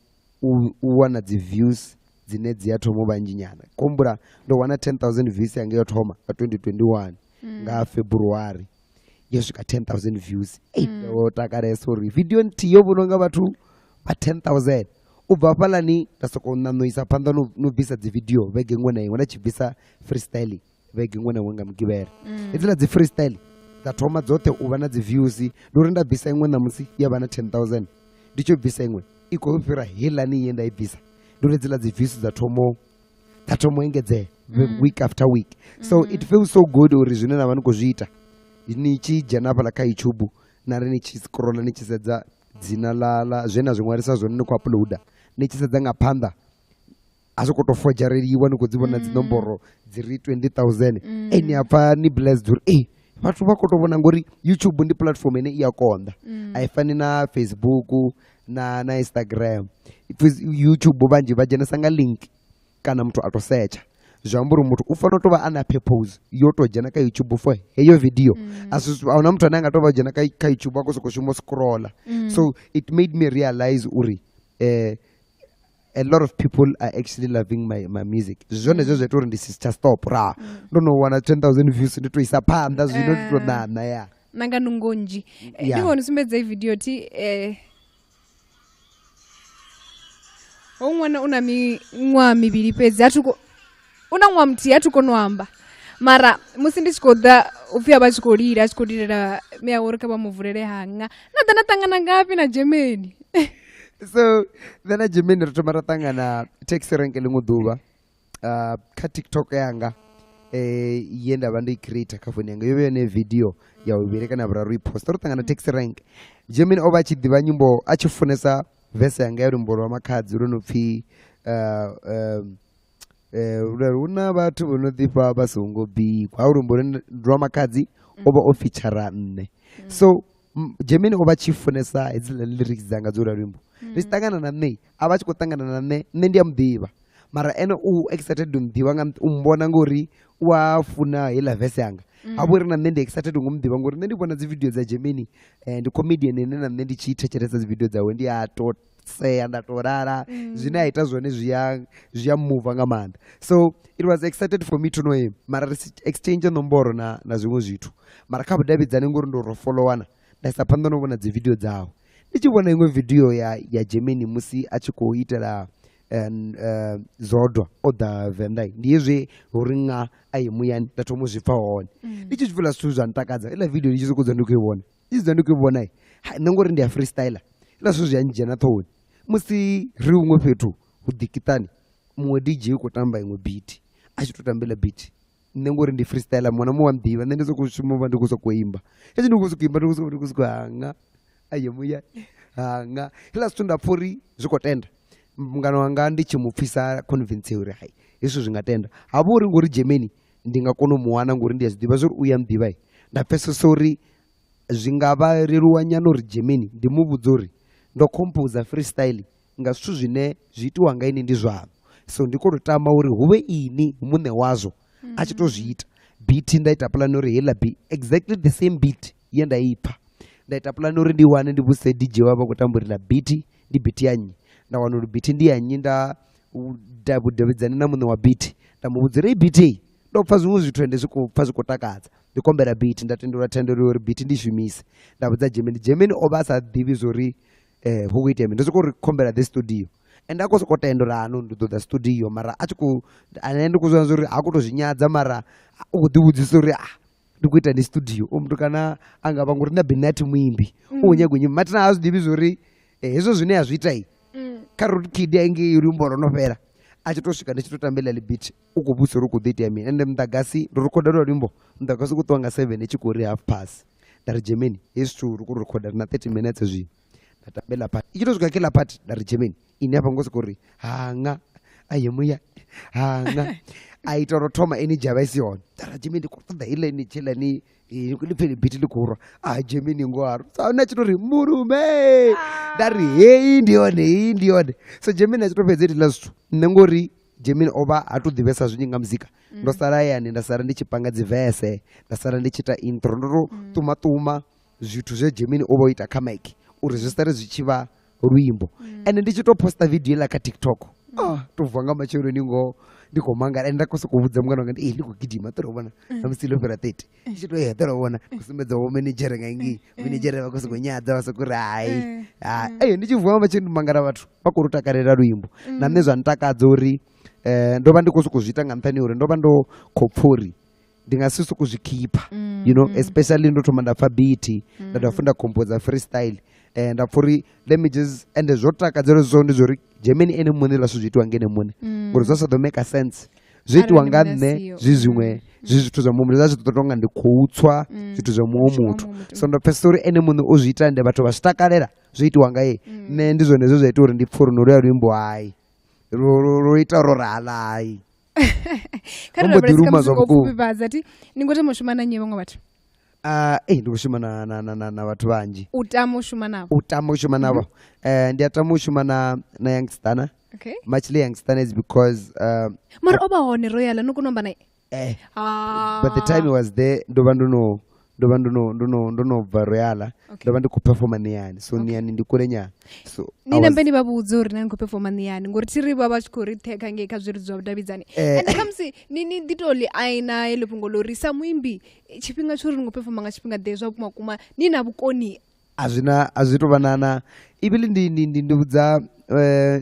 u wana dzi views dzine dzi a thoma u vhanzhi nyana kumbula ndo wana 10,000 views yanga yo thoma nga 2021 nga February yosvika 10,000 views takare sorry video ntiyo vononga vatu va 10,000 ubva palani ndasokonanoisa panda nobvisa dzivideo vege imwe naimwe ndachibvisa freestyle vege imwe naimwe ngamugivera idzila dzi freestyle dzatoma dzote uva na dziviews ndori ndabvisa imwe namusi yava na 10,000 ndichobvisa imwe ikopera helani iye ndaibvisa ndori dzila dziviews dzatomoengedzea week after week so it feels so good uri zvine nava nikozviita nichija napala kaYouTube nari nichiscrolla nichisedza dzina la zvena zvimwarisa zvone nikuuploada nichisedza ngapanda asi kutofojaririwa nikudzivona dzinomboro dziri 20,000 eni apa ni blessed uri vatu vakotovona ngori YouTube ndi platform ine iyakonda haifani na Facebook na Instagram YouTube vanji vajenasanga link kana mtu atosearcha zvamburi mutu ufana tova ana purpose yotojana kaYouTube for heyo video auna mtu ananga tova jana kaYouTube akosokoshimo scrolla so it made me realize uri a lot of people are actually loving my music zvone zvezvetori ndisicha stop ndonowana 10,000 views nditoisa panda zvino nditonana ya nanga nungonji ndivona sumbedza video ti umwana una mimwa miviri pedzi unamwa mti atukonoamba mara musi ndichikoda upfia vachikolira achikolirira meaorika vamuvhurere hanga nadanatangana ngapi na Germany so then Germany rotoma ratangana taxi rank limwe dhuva ka TikTok yanga iye ndava ndoicreata kafoni yanga yove nevideo yauviri kana vararu iposta rotangana taxi rank Germany ova achidhiva nyimbo achifunesa vhese yanga yarumbo rwamakadzi runopfi una vatu vanodhipa vasongobikwa urumbo rwamakadzi ova ofeatura 4 so Germany ova chifunesa idzila lyrics dzanga dzora rwimbo richitangana nanei ava achikotangana nane ndiyamudhiva mara ene excited umudhiva umbona ngori wafuna hela vhese yanga avuri nane excited ngomudhiva ngori ndivona dzivideo dzaGermany and comedian ene nane ndichiitecheresa dzivideo dzawe ndiatoseya ndatorara zvine aita zvone zviyamuva ngamanda so it was excited for me to know him mara exchange nomboro na zvimwe zvitu mara kabudavidzane ngori ndorofollowana ndaisa panda novona dzivideo dzavo ndichivona imwe video ya Germany musi achikoitira zodwa oda vendai ndiyezve uringa ayemuyani ndatomuzvipa waone ndichizvifila zvithu zvanditakadza ila video ndichizokudza ndikuivona ichizva ndikuivona nangori ndiya freestyler ila zvithu zvanjena thoni musi ri umwe petu udhikitani mumwe DJ kutamba imwe beat achitotambila beat nengori ndi freestyler mwana muwamdiva nendizokushimova ndikuzokuimba echi ndikuzokuimba ayemuya hanga ila zvithu ndapfuri zvikotenda mungano wanga ndichimupfisa convince uri hai izvo zvingatenda havuri ngori Germany ndingakonomuwana ngori ndiyazvidiva zvori uya mudhiva ndapfesesa uri zvingava reruwa nyano uri Germany ndimubudza uri ndokomposa freestyle nga zvithu zvine zviitiwa ngaini ndizvavo so ndikorotama uri huve ini mune wazvo achitozviita beat ndaita plan uri hela beat exactly the same beat yendaipa ndaita plan uri ndiwane ndibvuse DJ wava kutamburira beat ndi beat yanyi ndawana uri beat ndiyanyi ndabudavidzana namune wa beat ndamubudzira beat iyi ndopfa zvimwe zvithu ende zvikupfa zvikotakadza ndikombera beat ndatendera tendero uri beat ndizvimise ndabudza Germany ova asadhivi zvori hukuita imi ndozokori the studio and akosokotendera ano ndidzoda studio mara anaende kuzona zvori akutozvinyadza mara ukudhibudzisa uri ndikuita ndi studio mntu kana angava ngori ndabhinati muimbi unyagwenyima matina azvidivi zvori hezvo zvine hazviita iyi Rude Kid ainge irumbo ronopera achitosvika ndichitotambela libit ukubusa uri kudhiti yami ende mudhagasi rorikoda rorwimbo mudhagasi kutonga 7 echikori half pass dari Germany yesu uri kurekoda na 30 minutes zvi ndatambela part ichitosvika kila part dari Germany ini apa ngosikori hanga ayemuya hanga aitorotoma eni javaisiona dari Germany ndikotoda ile ni chela ni kulipeli biti likurwa Germany ngwaro sauna chitori murume dari hei ndione so Germany achitopedzeti lazvo nengori Germany ova atodhivesa zvinyinga muzika ndosara yani ndasara ndichipanga dzivhese ndasara ndichita intro ndorotuma zvithu zveGermany ova oita kamaiki uri zvisare zvichiva rwimbo and ndichitoposta video ila ka TikTok tobvanga machero ningo ndikomangara enda kusokuvudza mwana wanga ndi ndikugidhima torobona namusilo pera 30 ichito torobona kusumbedza wo manager ngangi manager vakosokonyadza vasokuri hai ndichivuma vachindimangara vathu vakurutakarira ruimbo nane zvanditakadza uri ndova ndikosokuzviita nganthani uri ndova ndokopfuri ndingasisi kuzvikipa you know especially ndotoma ndapfa beat ndafunda composer freestyle ndapfuri let me just ende zvotakadzira zvo ndizvori Germany ene mune lasvo zviitwa ngene mune ngori zvasado make a sense zviitwa ngane zvizvimwe zvizvithu zvamumu zvazvitotonga ndikuutswa zvithu zvamumwe muthu so ndopesa uri ene mune ozviita ende vathu vazvitakarira zvoitwa ngaye ne ndizvo nezvo zvaita uri ndipfuri noruya rwimbo hai roita rorala hai kana zvakupipadza ningotomoshuma nanye vamwe vathu ndikushuma na vathu vanji utamoshuma navo ndiatamoshuma na youngstana machile youngstana is because mara obaone royal nokunomba naye but the time he was there ndova ndonobva royala ndova ndikuperforma neyani so niyani ndikure nyana so nina mbeni vabudza uri nani ndikuperforma neyani ngori tiri vava chikoriteka ngeka zviri zvavavidzani ende kamsi nini nditoli aina elepungo lorisa muimbi chipinga chori ngoperforma nga chipinga dezva kuma nina vukoni azvitovanana ivili ndibudza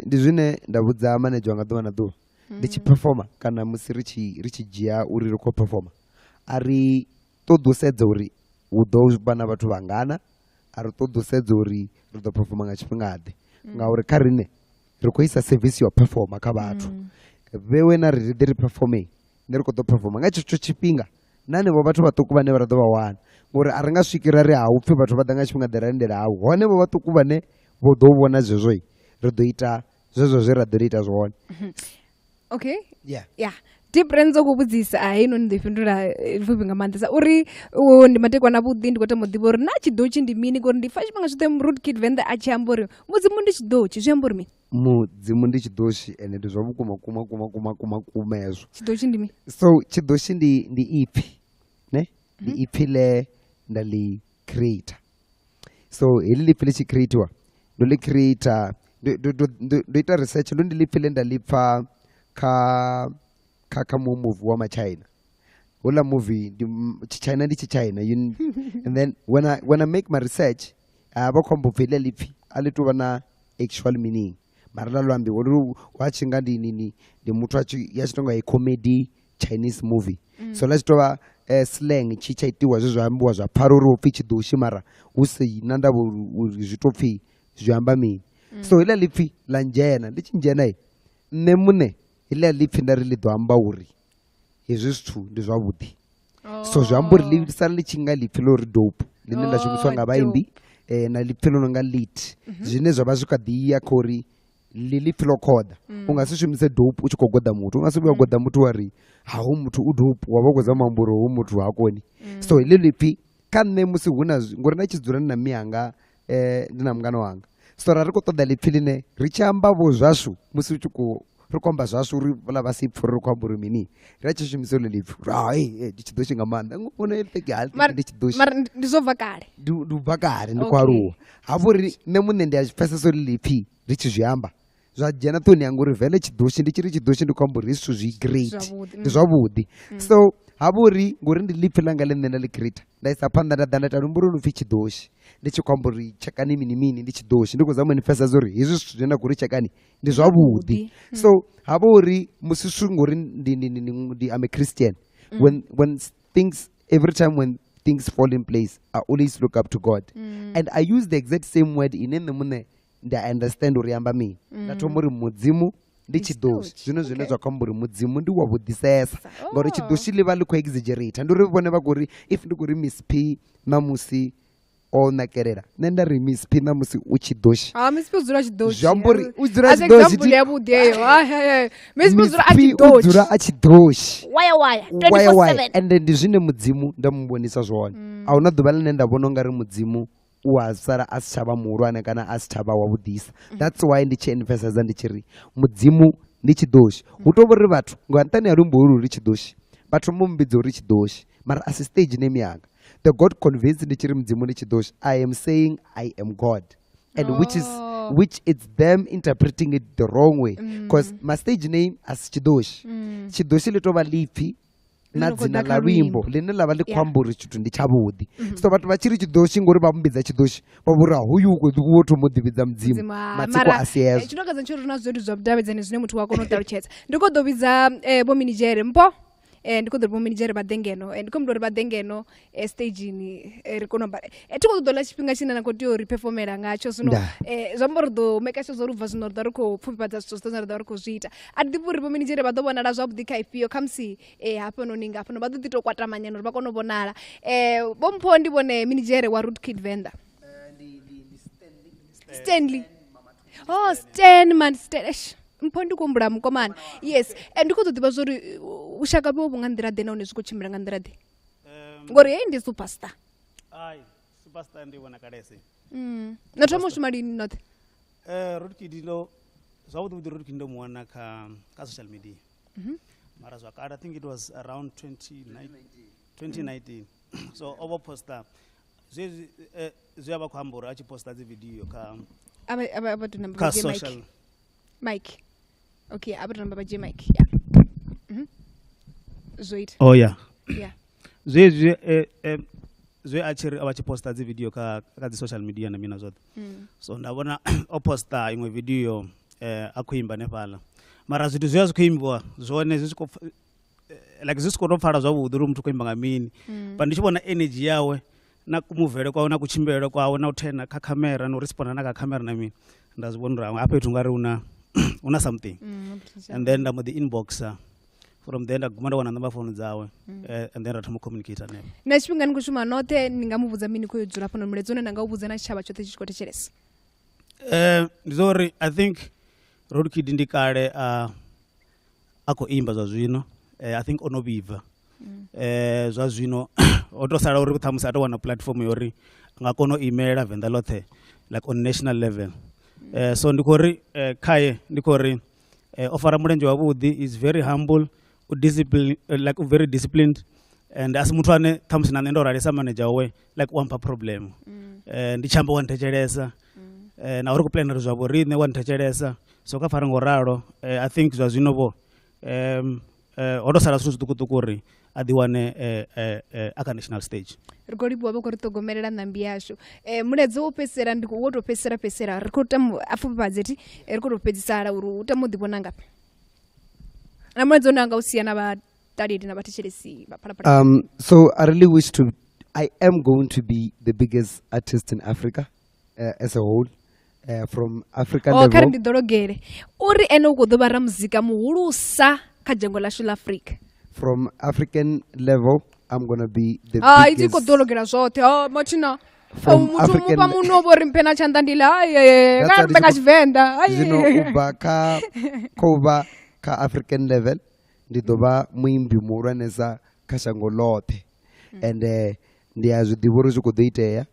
ndizvine ndabudza manager wanga dova nadova ndichiperforma kana musi richijia uri rikoperforma ari todosedza uri udova na vathu vangana ari todosedza uri ridoperforma nga chipingade ngauri karine rikuisa service yoperforma ka vathu vewena riri performing neri kudoperforma nga ichocho chipinga nanevo vathu vatuku vane varadova wana ngori ari nga svikira ri haupfi vathu vadanga chipingade raendera havo vanevo vatuku vane vodovona zvezvoi ridoita zvezvo zveradoriita zvone okay yeah difference okubudzisa haino ndifindura rifupi nga mandisa uri ndimatekwa na vhuḓi ndikota muḓivha uri na chidochi ndi mini ngori ndifa chifhinga choṱhe Rude Kid Venda a tshi amba uri mudzimu ndi chidochi zwi amba uri mini mudzimu ndi chidochi ende ndi zwa vhukuma hezwo chidochi ndi mini so chidochi ndi ipi ne ndi ipi le ndali creator so heḽi ḽipfi ḽi tshi creatiwa ndo ḽi creator ndo ita research ndo ndi ḽipfi ḽe nda ḽipfa kha movie wa machina hola movie China ndi China and then when I make my research ba khombo pfile lipfi alitu bana actual meaning marala lwambi watchinga ndi muthu ya chitonga comedy Chinese movie so let's talk slang chichaitiwa zvezvambiwa zva paroro upfi chidoshi mara usi nanda zvitopfi zviamba mini so ila lipfi la njena ndichinjena nemune ila lipfi ndari lidwamba uri hezwi zwithu ndi zwavhuḓi so zviamba uri lisala lichinga lipfi lori dope line la shumiswa nga vhaimbi na lipfi lo nga lit zwine zwavha zwi kha ḓi ya khori lipfi lo khoda ungasi shumise dope u tshi khou goḓa muthu ungasi vhuya goḓa muthu wari hawu muthu u dope wa vha khou mamburo hu muthu hakoni so ile lipfi kha nṋe musi huna ngori na tshi dzula na miyanga ndi na mngana wanga so ra ri khou ṱoḓa lipfi line ri tshi amba vho zwashu musi u tshi khou ri komba zwashu uri vhala vha si pfuri ri khou amba uri mini ri tshi shumisa ile lipfi hai ndi tshidoshi nga maanḓa ngona ile tegi ndi tshidoshi mara ndi zwo bva kale ndi bva kale ndi kwaruwa hafho ri nṋe muṋe ndi a pfesesa uri lipfi ri tshi zwi amba zwa dzhena ṱoni yanga uri vele chidoshi ndi tshiri chidoshi ndi khou amba uri zwithu zwi great ndi zwavhuḓi so hafho uri ngori ndi lipfi langa ḽine nda ḽi create nda isa phanḓa nda ḓa nda ita lumburu lu pfi chidoshi ndi tshi khou amba uri tshekani mini ndi chidoshi ndi khou zama manifesta uri hezwi zwithu zwine kuri tshekani ndi zwavhuḓi so hafho uri musi zwithu ngori ndi I'm a Christian when things every time when things fall in place I always look up to God and I use the exact same word ine nṋe muṋe nda understand uri amba mini nda thoma uri mudzimu ndi chidoshi zwine zwa khomba uri mudzimu ndi wa vhuḓisesa ngauri chidoshi ḽi vha ḽi khou exaggerate ndi uri vhone vha khou ri if ndi khou ri Miss P Namusi o nakelela nṋe nda ri Miss P Namusi u chidoshi Miss P u dzula chidoshi zwi amba uri u dzula chidoshi example yavhuḓi heyo Miss P u dzula a chidoshi u dzula a chidoshi waya 24/7 ende ndi zwine mudzimu nda muvhonisa zwone ahuna ḓuvha ḽine nda vhona ungari mudzimu u a sala a si tshavha muhulwane kana a si tshavha wa vhuḓisa that's why ndi tshi emphasize ndi tshi ri mudzimu ndi chidoshi hu tou vha uri vhathu nga nṱhani ha lumbo ulu uri chidoshi vhathu mu mbidza uri chidoshi mara a si stage name yanga the God convinced ndi tshi ri mudzimu ndi chidoshi I am saying I am God and which is which it's them interpreting it the wrong way because my stage name as Chidoshi Chidoshi litova lipi na dzina la luimbo line lava likhwamburi chithu ndi chavudi so vhathu vha chiri Chidoshi ngori vha mumbidza Chidoshi vha vhura hoyu wo to mudivhidza mudzimu matsiko asiyezwo chinoka zancho rina zvedu zvabudavedzani zvine muthu wako unotaruchedza ndikodovidza bo minijere mpo ndikodo bo minijere badengeno ndikomdori badengeno stage ni rikonomba tikodola chipinga china nakoti ori performera ngacho zvino zvambordo make sure zorubva zvino dariko pfumbadza zvitso dariko zviita adipuri bo minijere badobonala zvabudika ifiyo kamsi hapo noninga hapo badotito kwata manyano bakonobonala bompo ndibone minijere wa Rude Kid Venda Stanley oh Stan man Stash mpondi kumbura mukomana yes ndikotodziva zvori ushaka bwo bungandirade naone zvikuchimbira ngandirade ngori yeye ndi superstar ai superstar ndi wona kalese natomo shumalini not Rude Kid lo zvavudi Rude Kid ndo muona ka social media mara zvakara I think it was around 2019 so over poster zviava kuhambura achiposta dzi video ka aba tunamba ka social Mike okay aba tunamba ba Mike yeah zoit oh yeah yeah zwe achiri abachiposta dzi video ka dzi social media na mina zvote so ndabona oposta imwe video akuimba nephala mara zwithu zwi azikuimbwa zwone zwisiko like zvisikotopfala zwavhuḓi uri muthu kuimba nga mini but ndichivona energy yawe na kumuvhele kwawe na kuchimbele kwawe na uthena kha camera no responda na kha camera na mini ndazivona uri apha ethu ngari una something and then ndambo the inboxa from there ndaguma ndawana number phone dzawe and then rathoma communicate naye na chipinga nikushuma note ningamuvudza mini kuyodzura pano muledzone ndangavudza na chava chothe chichikotecheresa ndizori I think Rude Kid ndikale akoimba zwa zwino I think onovibva zwa zwino otosala uri kuthamusa atowana platform yori ngakona imela Venda lothe like on national level so ndikori khaye ndikori ofara mulenje wavhuḓi is very humble discipline like very disciplined and as muthu ane thamusi na nṋe ndo ralesa manager we like wampa problem ndichamba wanthetshelesa na uri kuplanera zwavho riṋe wanthetshelesa so ka fara ngoralo I think zwa zwino vho otosala zwithu zwiṱukuṱuku uri a ḓiwane aka national stage ri khou livhuwa vha khou ri ṱhogomelela ṋambi yashu muledzi wo fhedzisela ndi wo tou fhedzisela ri khou tama afufhadze ti ri khou tou fhedzisala uri u tama u ḓivhona ngaphi na muledzi one anga u sia na vhaṱaleli na vhathetshelesi vhaphalaphala so I really wish to I am going to be the biggest artist in Africa as a whole from African level khari ndi ḓologele uri ene u khou ḓo vha ra muzika muhulusa kha dzhango lashu la Africa from African level I'm going to be the iti khou biggest ḓologela zwoṱhe machina from muthu African mupa muno vho ri mphena tshanḓa ndila ka mbe nga Tshivenḓa zwino ubva kha uvha kha African level ndi ḓo vha muimbi muhulwanesa kha shango ḽoṱhe and ndi a zwi ḓivha uri zwi khou ḓo itea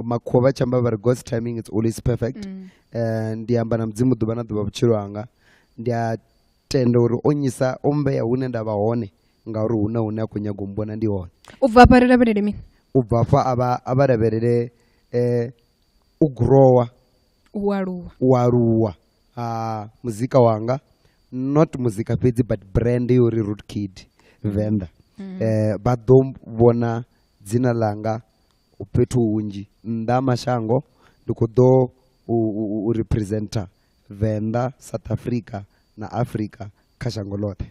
makhuwa vha tshi amba vha ri God's timing it's always perfect ndi amba na mudzimu ḓuvha na ḓuvha vhutshilo hanga ndi a tenda uri o nyisa o mbeya hune nda vha hone ngauri huna hune a khou nyaga u mbona ndi hone u bva afha ri lavhelele mini u bva afha a vha lavhelele u growa u aluwa muzika wanga not muzika fhedzi but brand yori Rude Kid Venda vha ḓo vhona dzina langa fhethu hunzhi nnḓa mashango ndi khou ḓo u representa Venda South Africa na Africa kha shango ḽoṱhe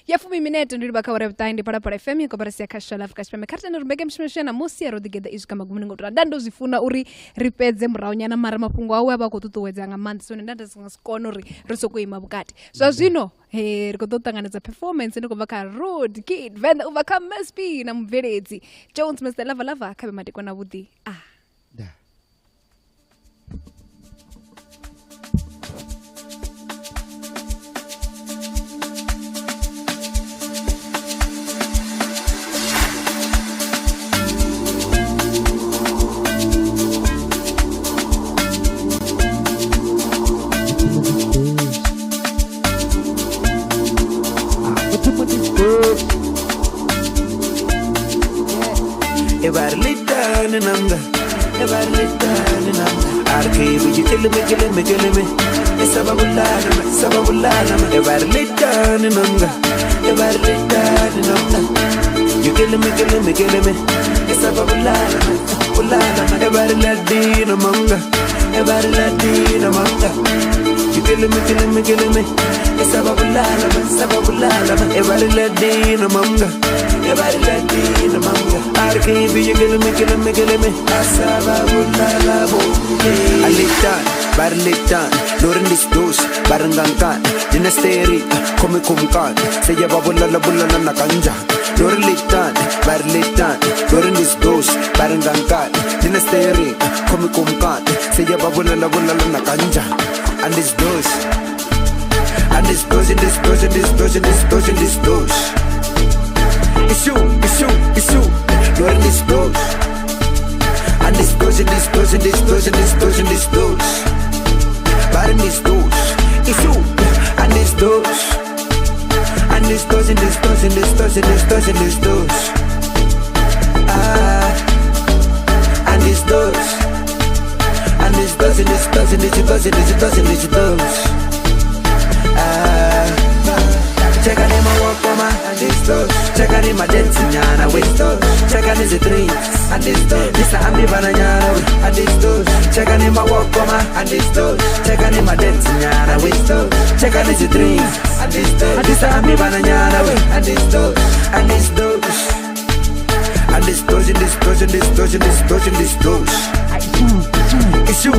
ya 10 minute ndiri bakawara vhutai ndi Phalaphala FM ikobarasi kha South Africa Tshipembe kha tena rumbeke mshimeshe na Namusi ya digeda izwi kama gumuni ngotora ndando zwifuna uri ri pedze murahu nyana mara mafhungo awe aba khou ṱuṱuwedza nga maanḓa so ndanda singa sikona uri ri soko ima vhukati zwa zwino ri khou ḓo ṱanganedza performance ndi khou bva kha Rude Kid Venda ubva kha MSP na mubveledzi Jones Mr Lava kha bematiko na vhuḓi Evarlita nenanga Arcade, you killing me. It's about bulana, everybody lay down in hunger. Everybody lay down in hunger. You killing me. It's about bulana, everybody lay down in hunger. Everybody lay down in hunger. You killing me. It's about bulana, everybody lay down in hunger. Everybody lay down in hunger. Arcade, you killing me. Asaba bulala, I lay down. Barlitan, Lorenz dos, Barangankan, Dinasteri, Komikumkan, Saya Babula Nakanja, Lorlitan, Barlitan, Lorenz dos, Barangankan, Dinasteri, Komikumkan, Saya Babula Nakanja, and this dos, It's you, Lorenz dos. And this goes. But in this dose, it's you. And this dose. And this dose. And this dose. And this dose. Check out my walk for my and this dose. Check out my dancing and I waste dose. Check out the drinks and this dose. This I'm the banana and this dose. Check out my walk for my and this dose. Check out my dancing and I waste dose. Check out the drinks and this dose. This I'm the banana and this dose. And this dose. And this dose. It's you.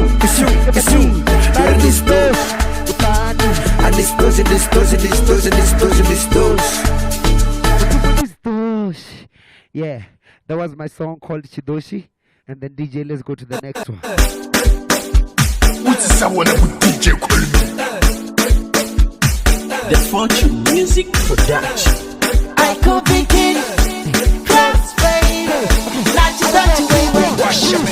Learn this dose. And this dose. Yeah, that was my song called Chidoshi. And then DJ, let's go to the next one. What's someone with DJ Coleman? The Fortune Music Production. I could be king, crossfade, not you got to wait. Wash him.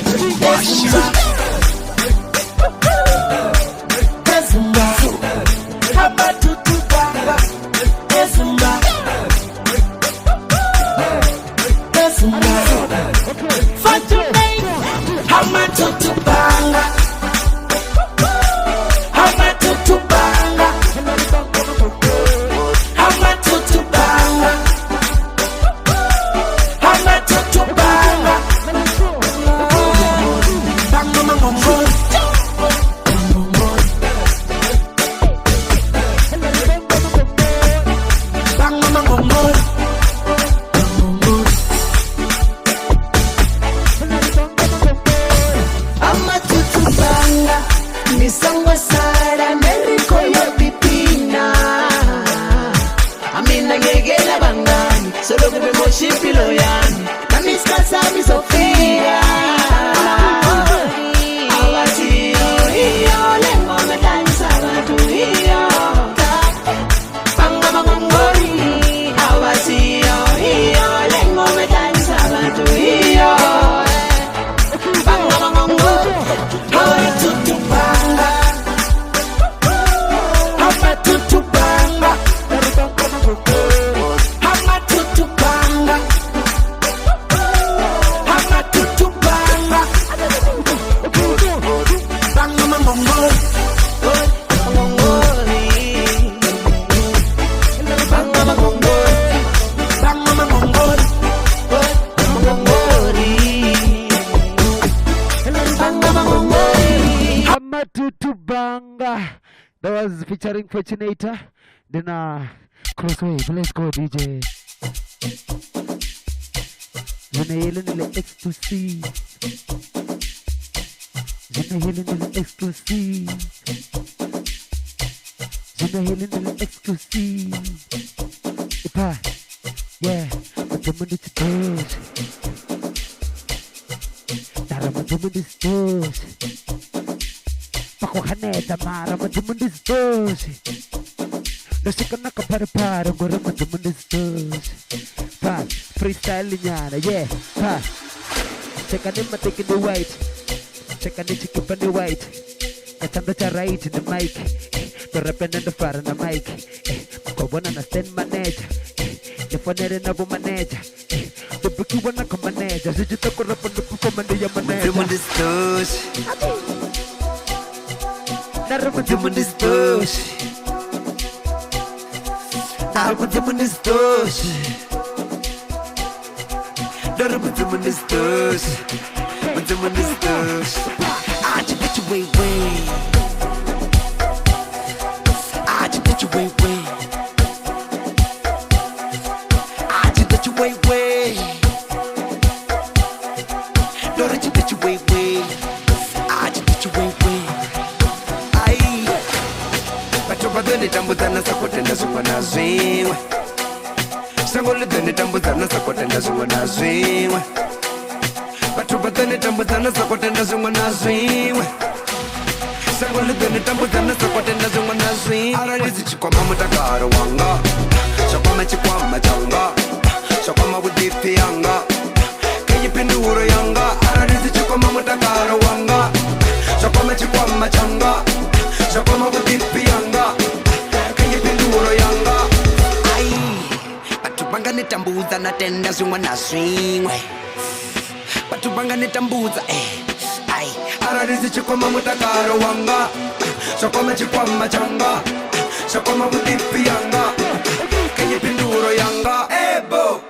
Featuring Fortunator. Then Crosswave, let's go DJ. Zinahilin ecstasy. Zinahilin ecstasy. Zinahilin ecstasy. Ipa, yeah, majaman it's dose. Tara majaman it's dose. Pako haneta mara majaman it's dose. Nasi ka nakapara-para, gora majaman it's dose. Pa, freestyle niya, yeah, pa. Check on him, taking the white. Check on the chicken on the white. Katanda cha right in the mic. The rapping and the fire on the mic. Ko wana na stand manager. The funny na bu manager. The buki wana ka manager. Sijita ko rapan the ko manager ya manager. Majaman it's dose. mudzimu ndizitoshi mudzimu ndizitoshi dori mudzimu ndizitoshi mudzimu ndizitoshi chipeti wewe chipeti wewe chipeti wewe dori chipeti wewe chipeti wewe ai bato badone tambudzana sakotenda zvimwe na zvimwe sango lidone tambudzana sakotenda zvimwe na zvimwe bato badone tambudzana sakotenda zvimwe na zvimwe sango lidone tambudzana sakotenda zvimwe na zvimwe arali zichikwama mutakaro wanga zvakwama chikwama changa zvakwama budipi yanga kenyipinduro yanga arali zichikwama mutakaro wanga zvakwama chikwama changa zvakwama budipi yanga kenyipinduro yanga ai batu banga netambudza natenda zvimwe na zvimwe batu banga netambudza ai arali zichikwama mutakaro wanga zvakwama chikwama changa zvakwama budipi yanga kenyipinduro yanga ebo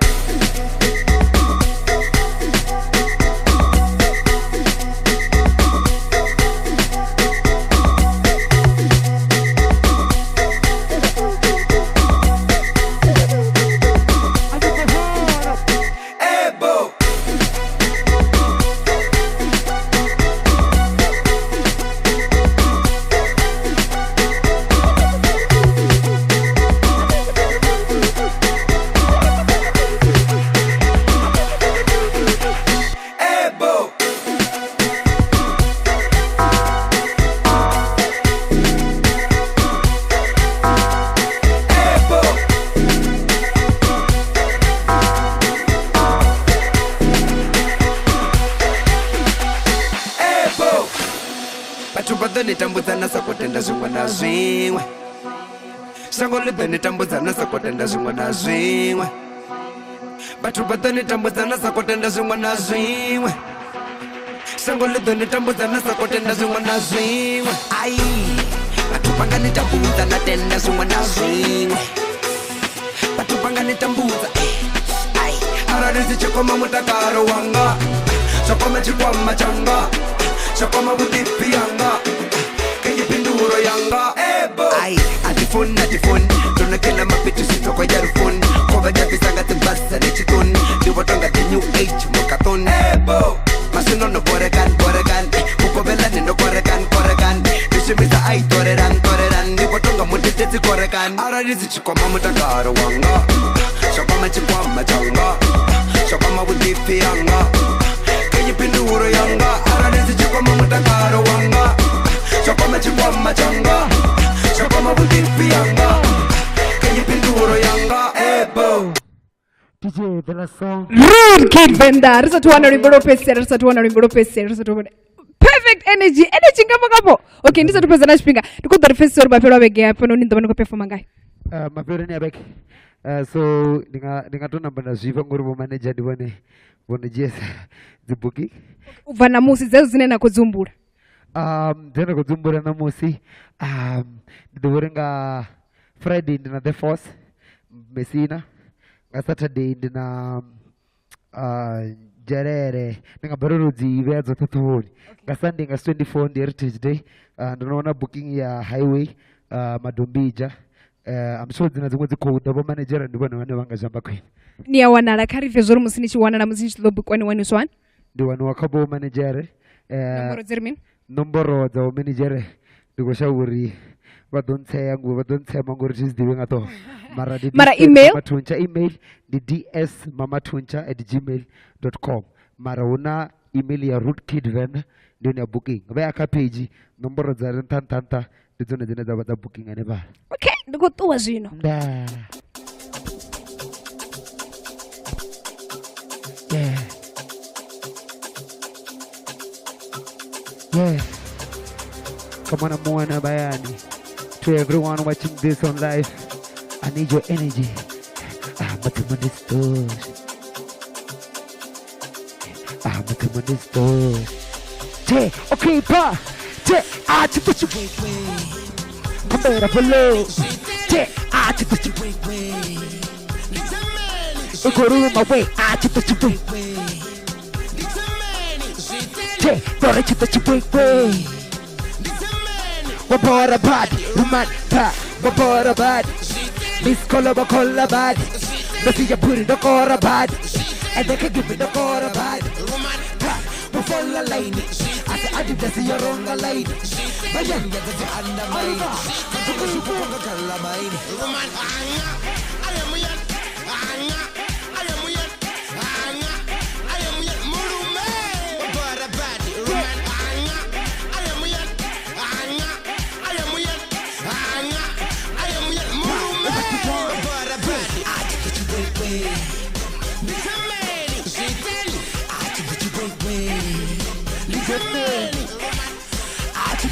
tambudzana sakotenda zvimwe na zvimwe sango lidone tambudzana sakotenda zvimwe na zvimwe batu badone tambudzana sakotenda zvimwe na zvimwe sango lidone tambudzana sakotenda zvimwe na zvimwe ai batu bangane tambudzana tenda zvimwe na zvimwe batu bangane tambudza ai arali zichikwama mutakaro wanga zvakwama chikwama changa zvakwama budipi yanga kenyipinduro yanga ebo ai atifoni tonakela mapitu sitoko yarufoni kova nyavisanga timbasa nechitoni ndivotonga the new age mukathoni ebo masinono boregan kukovelani nokoregan ndishimisa ai toreran ndivotonga mutetesi koregan arali zichikwama mutakaro wanga zvakwama chikwama changa zvakwama budipi yanga kenyipinduro yanga arali zichikwama mutakaro wanga zvakwama chikwama changa zvakwama budipi yanga kenyipinduro yanga ebo DJ Venda song Rude Kid Venda risatuwana rimboro pesera perfect energy ngapo okay ndisatupezana chipinga ndikuda rifesori bapelwa bege apo nonindaba ndikoperforma ngai mapero ni abeke so ndingatonamba ndazvipa ngori manager ndivone vonejesa dzibooking ubva Namusi dzezo dzinoenda kudzumbura ndinoenda kudzumbura Namusi ndidovorenga Friday ndina the force Messina Saturday ndina Jarere ndingabharurudzi vedzo tatuvoni Sunday 24 ndi Heritage Day ndinoona booking ya highway Madombija I'm sure dzina dzimwe dzikouda vamanejera ndivona vane vangazvamba kwini niyawanala karife zvori musi nichiwanana musi nichilobhukwani waniswani ndiwaniwa kabo manejere nomboro dziri mini nomboro dzawo manejere ndikoshauri vadontsaya mangori tizidiwe ngato mara email matuncha email ndi dsmamatuncha@gmail.com mara una email ya Rude Kid Venda ndio ni booking vayaka page nomboro dzari ntantanta ndidzone dzine dzava dza booking ane vala okay ndikutuwa zvino yeah come on Moana Bayani to everyone watching this on live I need your energy but I'm on this okay pa chipuchu Kumera follow. Che, ah, chita chita. Ukoruma way, ah, chita chita. Che, dore chita chita way. Wabora body, woman, pa, wabora body. Miss Colaba Cola body. But you put it the Cora body. And they can give me the Cora body. Woman, pa, before the lady. I said, I did this your own lady. But yeah, that's the undermine. Woman,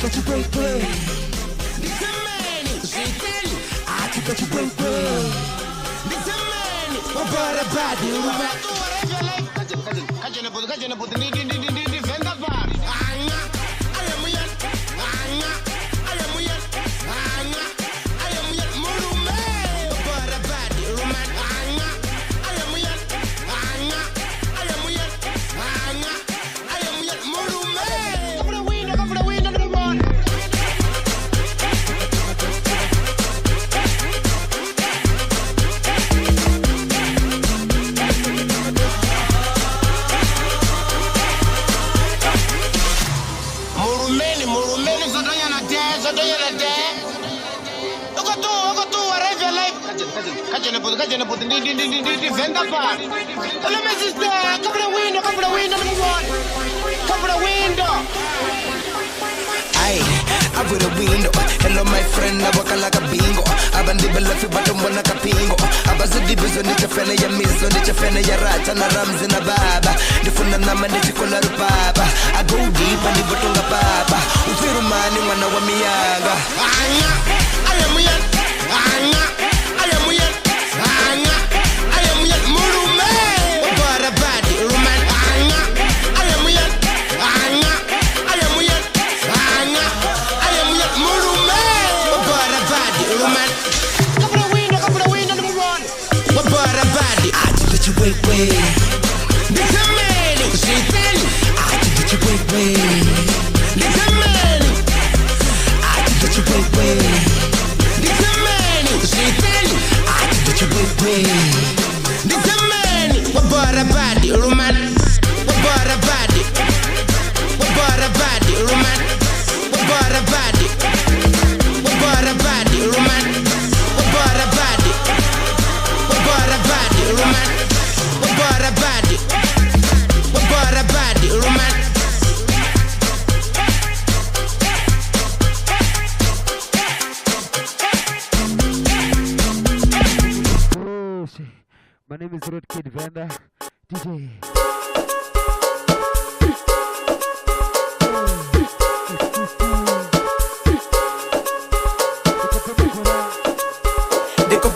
got you break way. This a man, I took got you break way. This a man, what about a body? Venda bar. Let me just come to the window, number one. Come to the window. I put a window. Hello, my friend. I walk like a bingo. I've been developing, but I'm one like a pingo. I was a division, it's a fella, ya miso, it's a fella, ya rat, and a rams in a baba. The Funanama, the Chicola Papa. I go deep and the Botonga Papa. If you're a man, you want to want me younger. I am young. I am young. Wait, wait. This a man, she tell you. I can get you wait, wait. This a man, I can get you wait, wait. This a man, she tell you. I can get you wait, wait. This a man, what about a body, Roman? What about a body? What about a body, Roman? What about a body? What about a body, Roman? What about a body? What about a body, Roman? What a body, Roman. My name is Rude Kid Venda, DJ.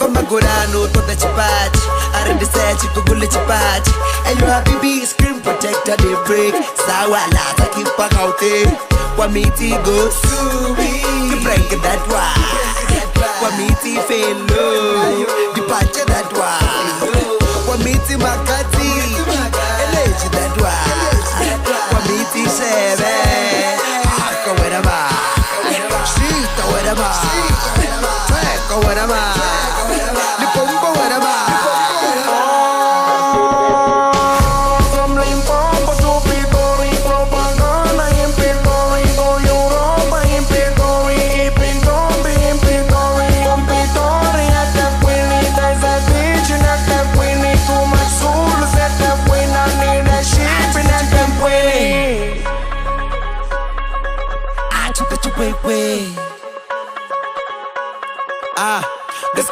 Magurano, toda chipati. I read the set, you could bullet chipati. And you happy be screen protector, they break. Sawala, I keep back out there. Wamiti go subi. You break that one. Wamiti fail low. Departure that one. Wamiti makati. Elege that one. Wamiti sebe. Haka wedama. Shita wedama. Teka wedama.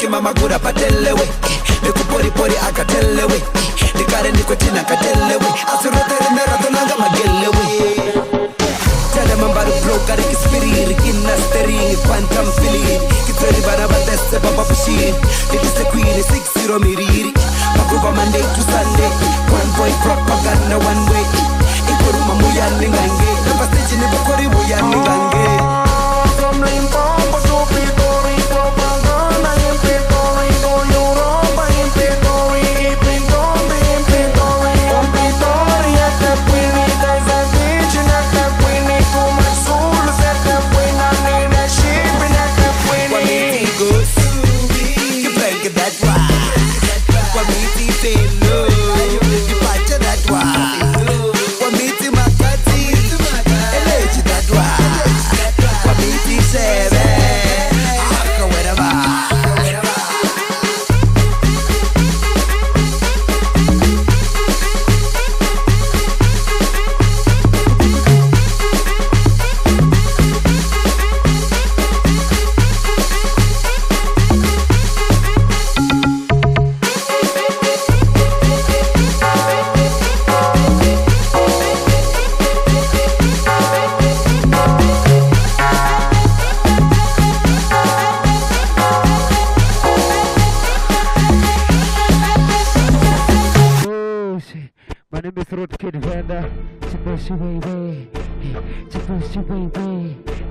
Mama gura patelewe, nikupori pori akatelewe, nikare nikotina katelewe, asurotere meradonanga magelewe. Tell mambaro bloka rikispiri, rikina steri, phantom feeling, kitori baraba teste baba pushiri, it is the queen 60 miriri, makuba Monday to Sunday, one boy propaganda one way, ikoru mamuya ningange, never stage ni bakori muya ningange. From Limpopo to Pito.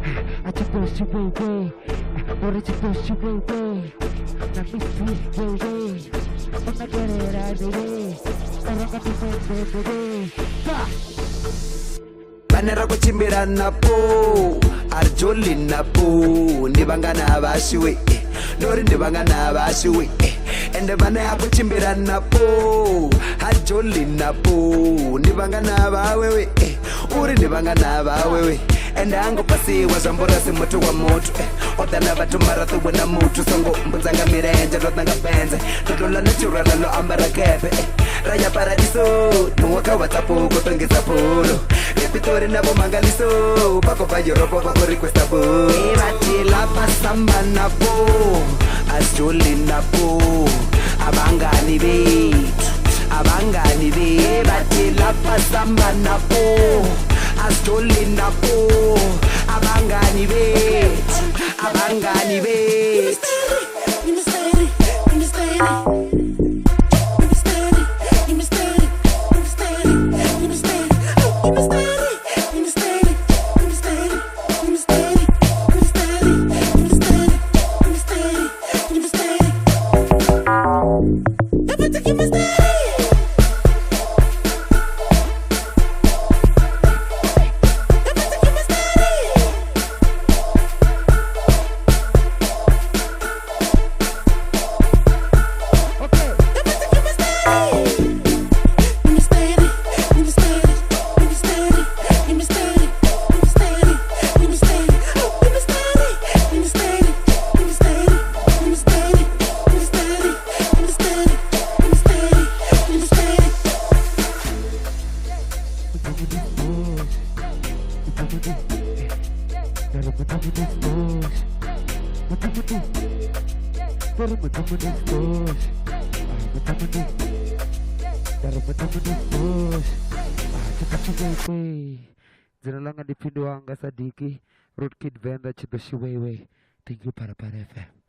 I just push you way. Or it's push you way. Now miss me way. I'm not getting it out of the way. I'm not getting it out Banera kuchimbira napo Arjoli napo Ndibangana abashiwe Nori ndibangana abashiwe Ende banera kuchimbira napo Arjoli napo Ndibangana abawewe Uri ndibangana abawewe Ende ango pasiwa zambora si mutu wa mutu Otana batu marathu wena mutu Songo mbuzanga mirenje rotanga benze Tutola natural alo ambara kepe Raya paradiso Nuwaka watapo kutongeza polo Repitori nabo mangaliso Bako pa Europa bako requesta bo Bati la pasamba nabo Asjoli nabo Abangani betu Abangani betu Bati la pasamba nabo Asjoli nabo Abangani betu Abangani betu Give me steady, give me steady. Jina langu ni Pindo Wanga Sadiki, Rude Kid Venda, Chidoshi Wewe. Thank you, Parapara FM.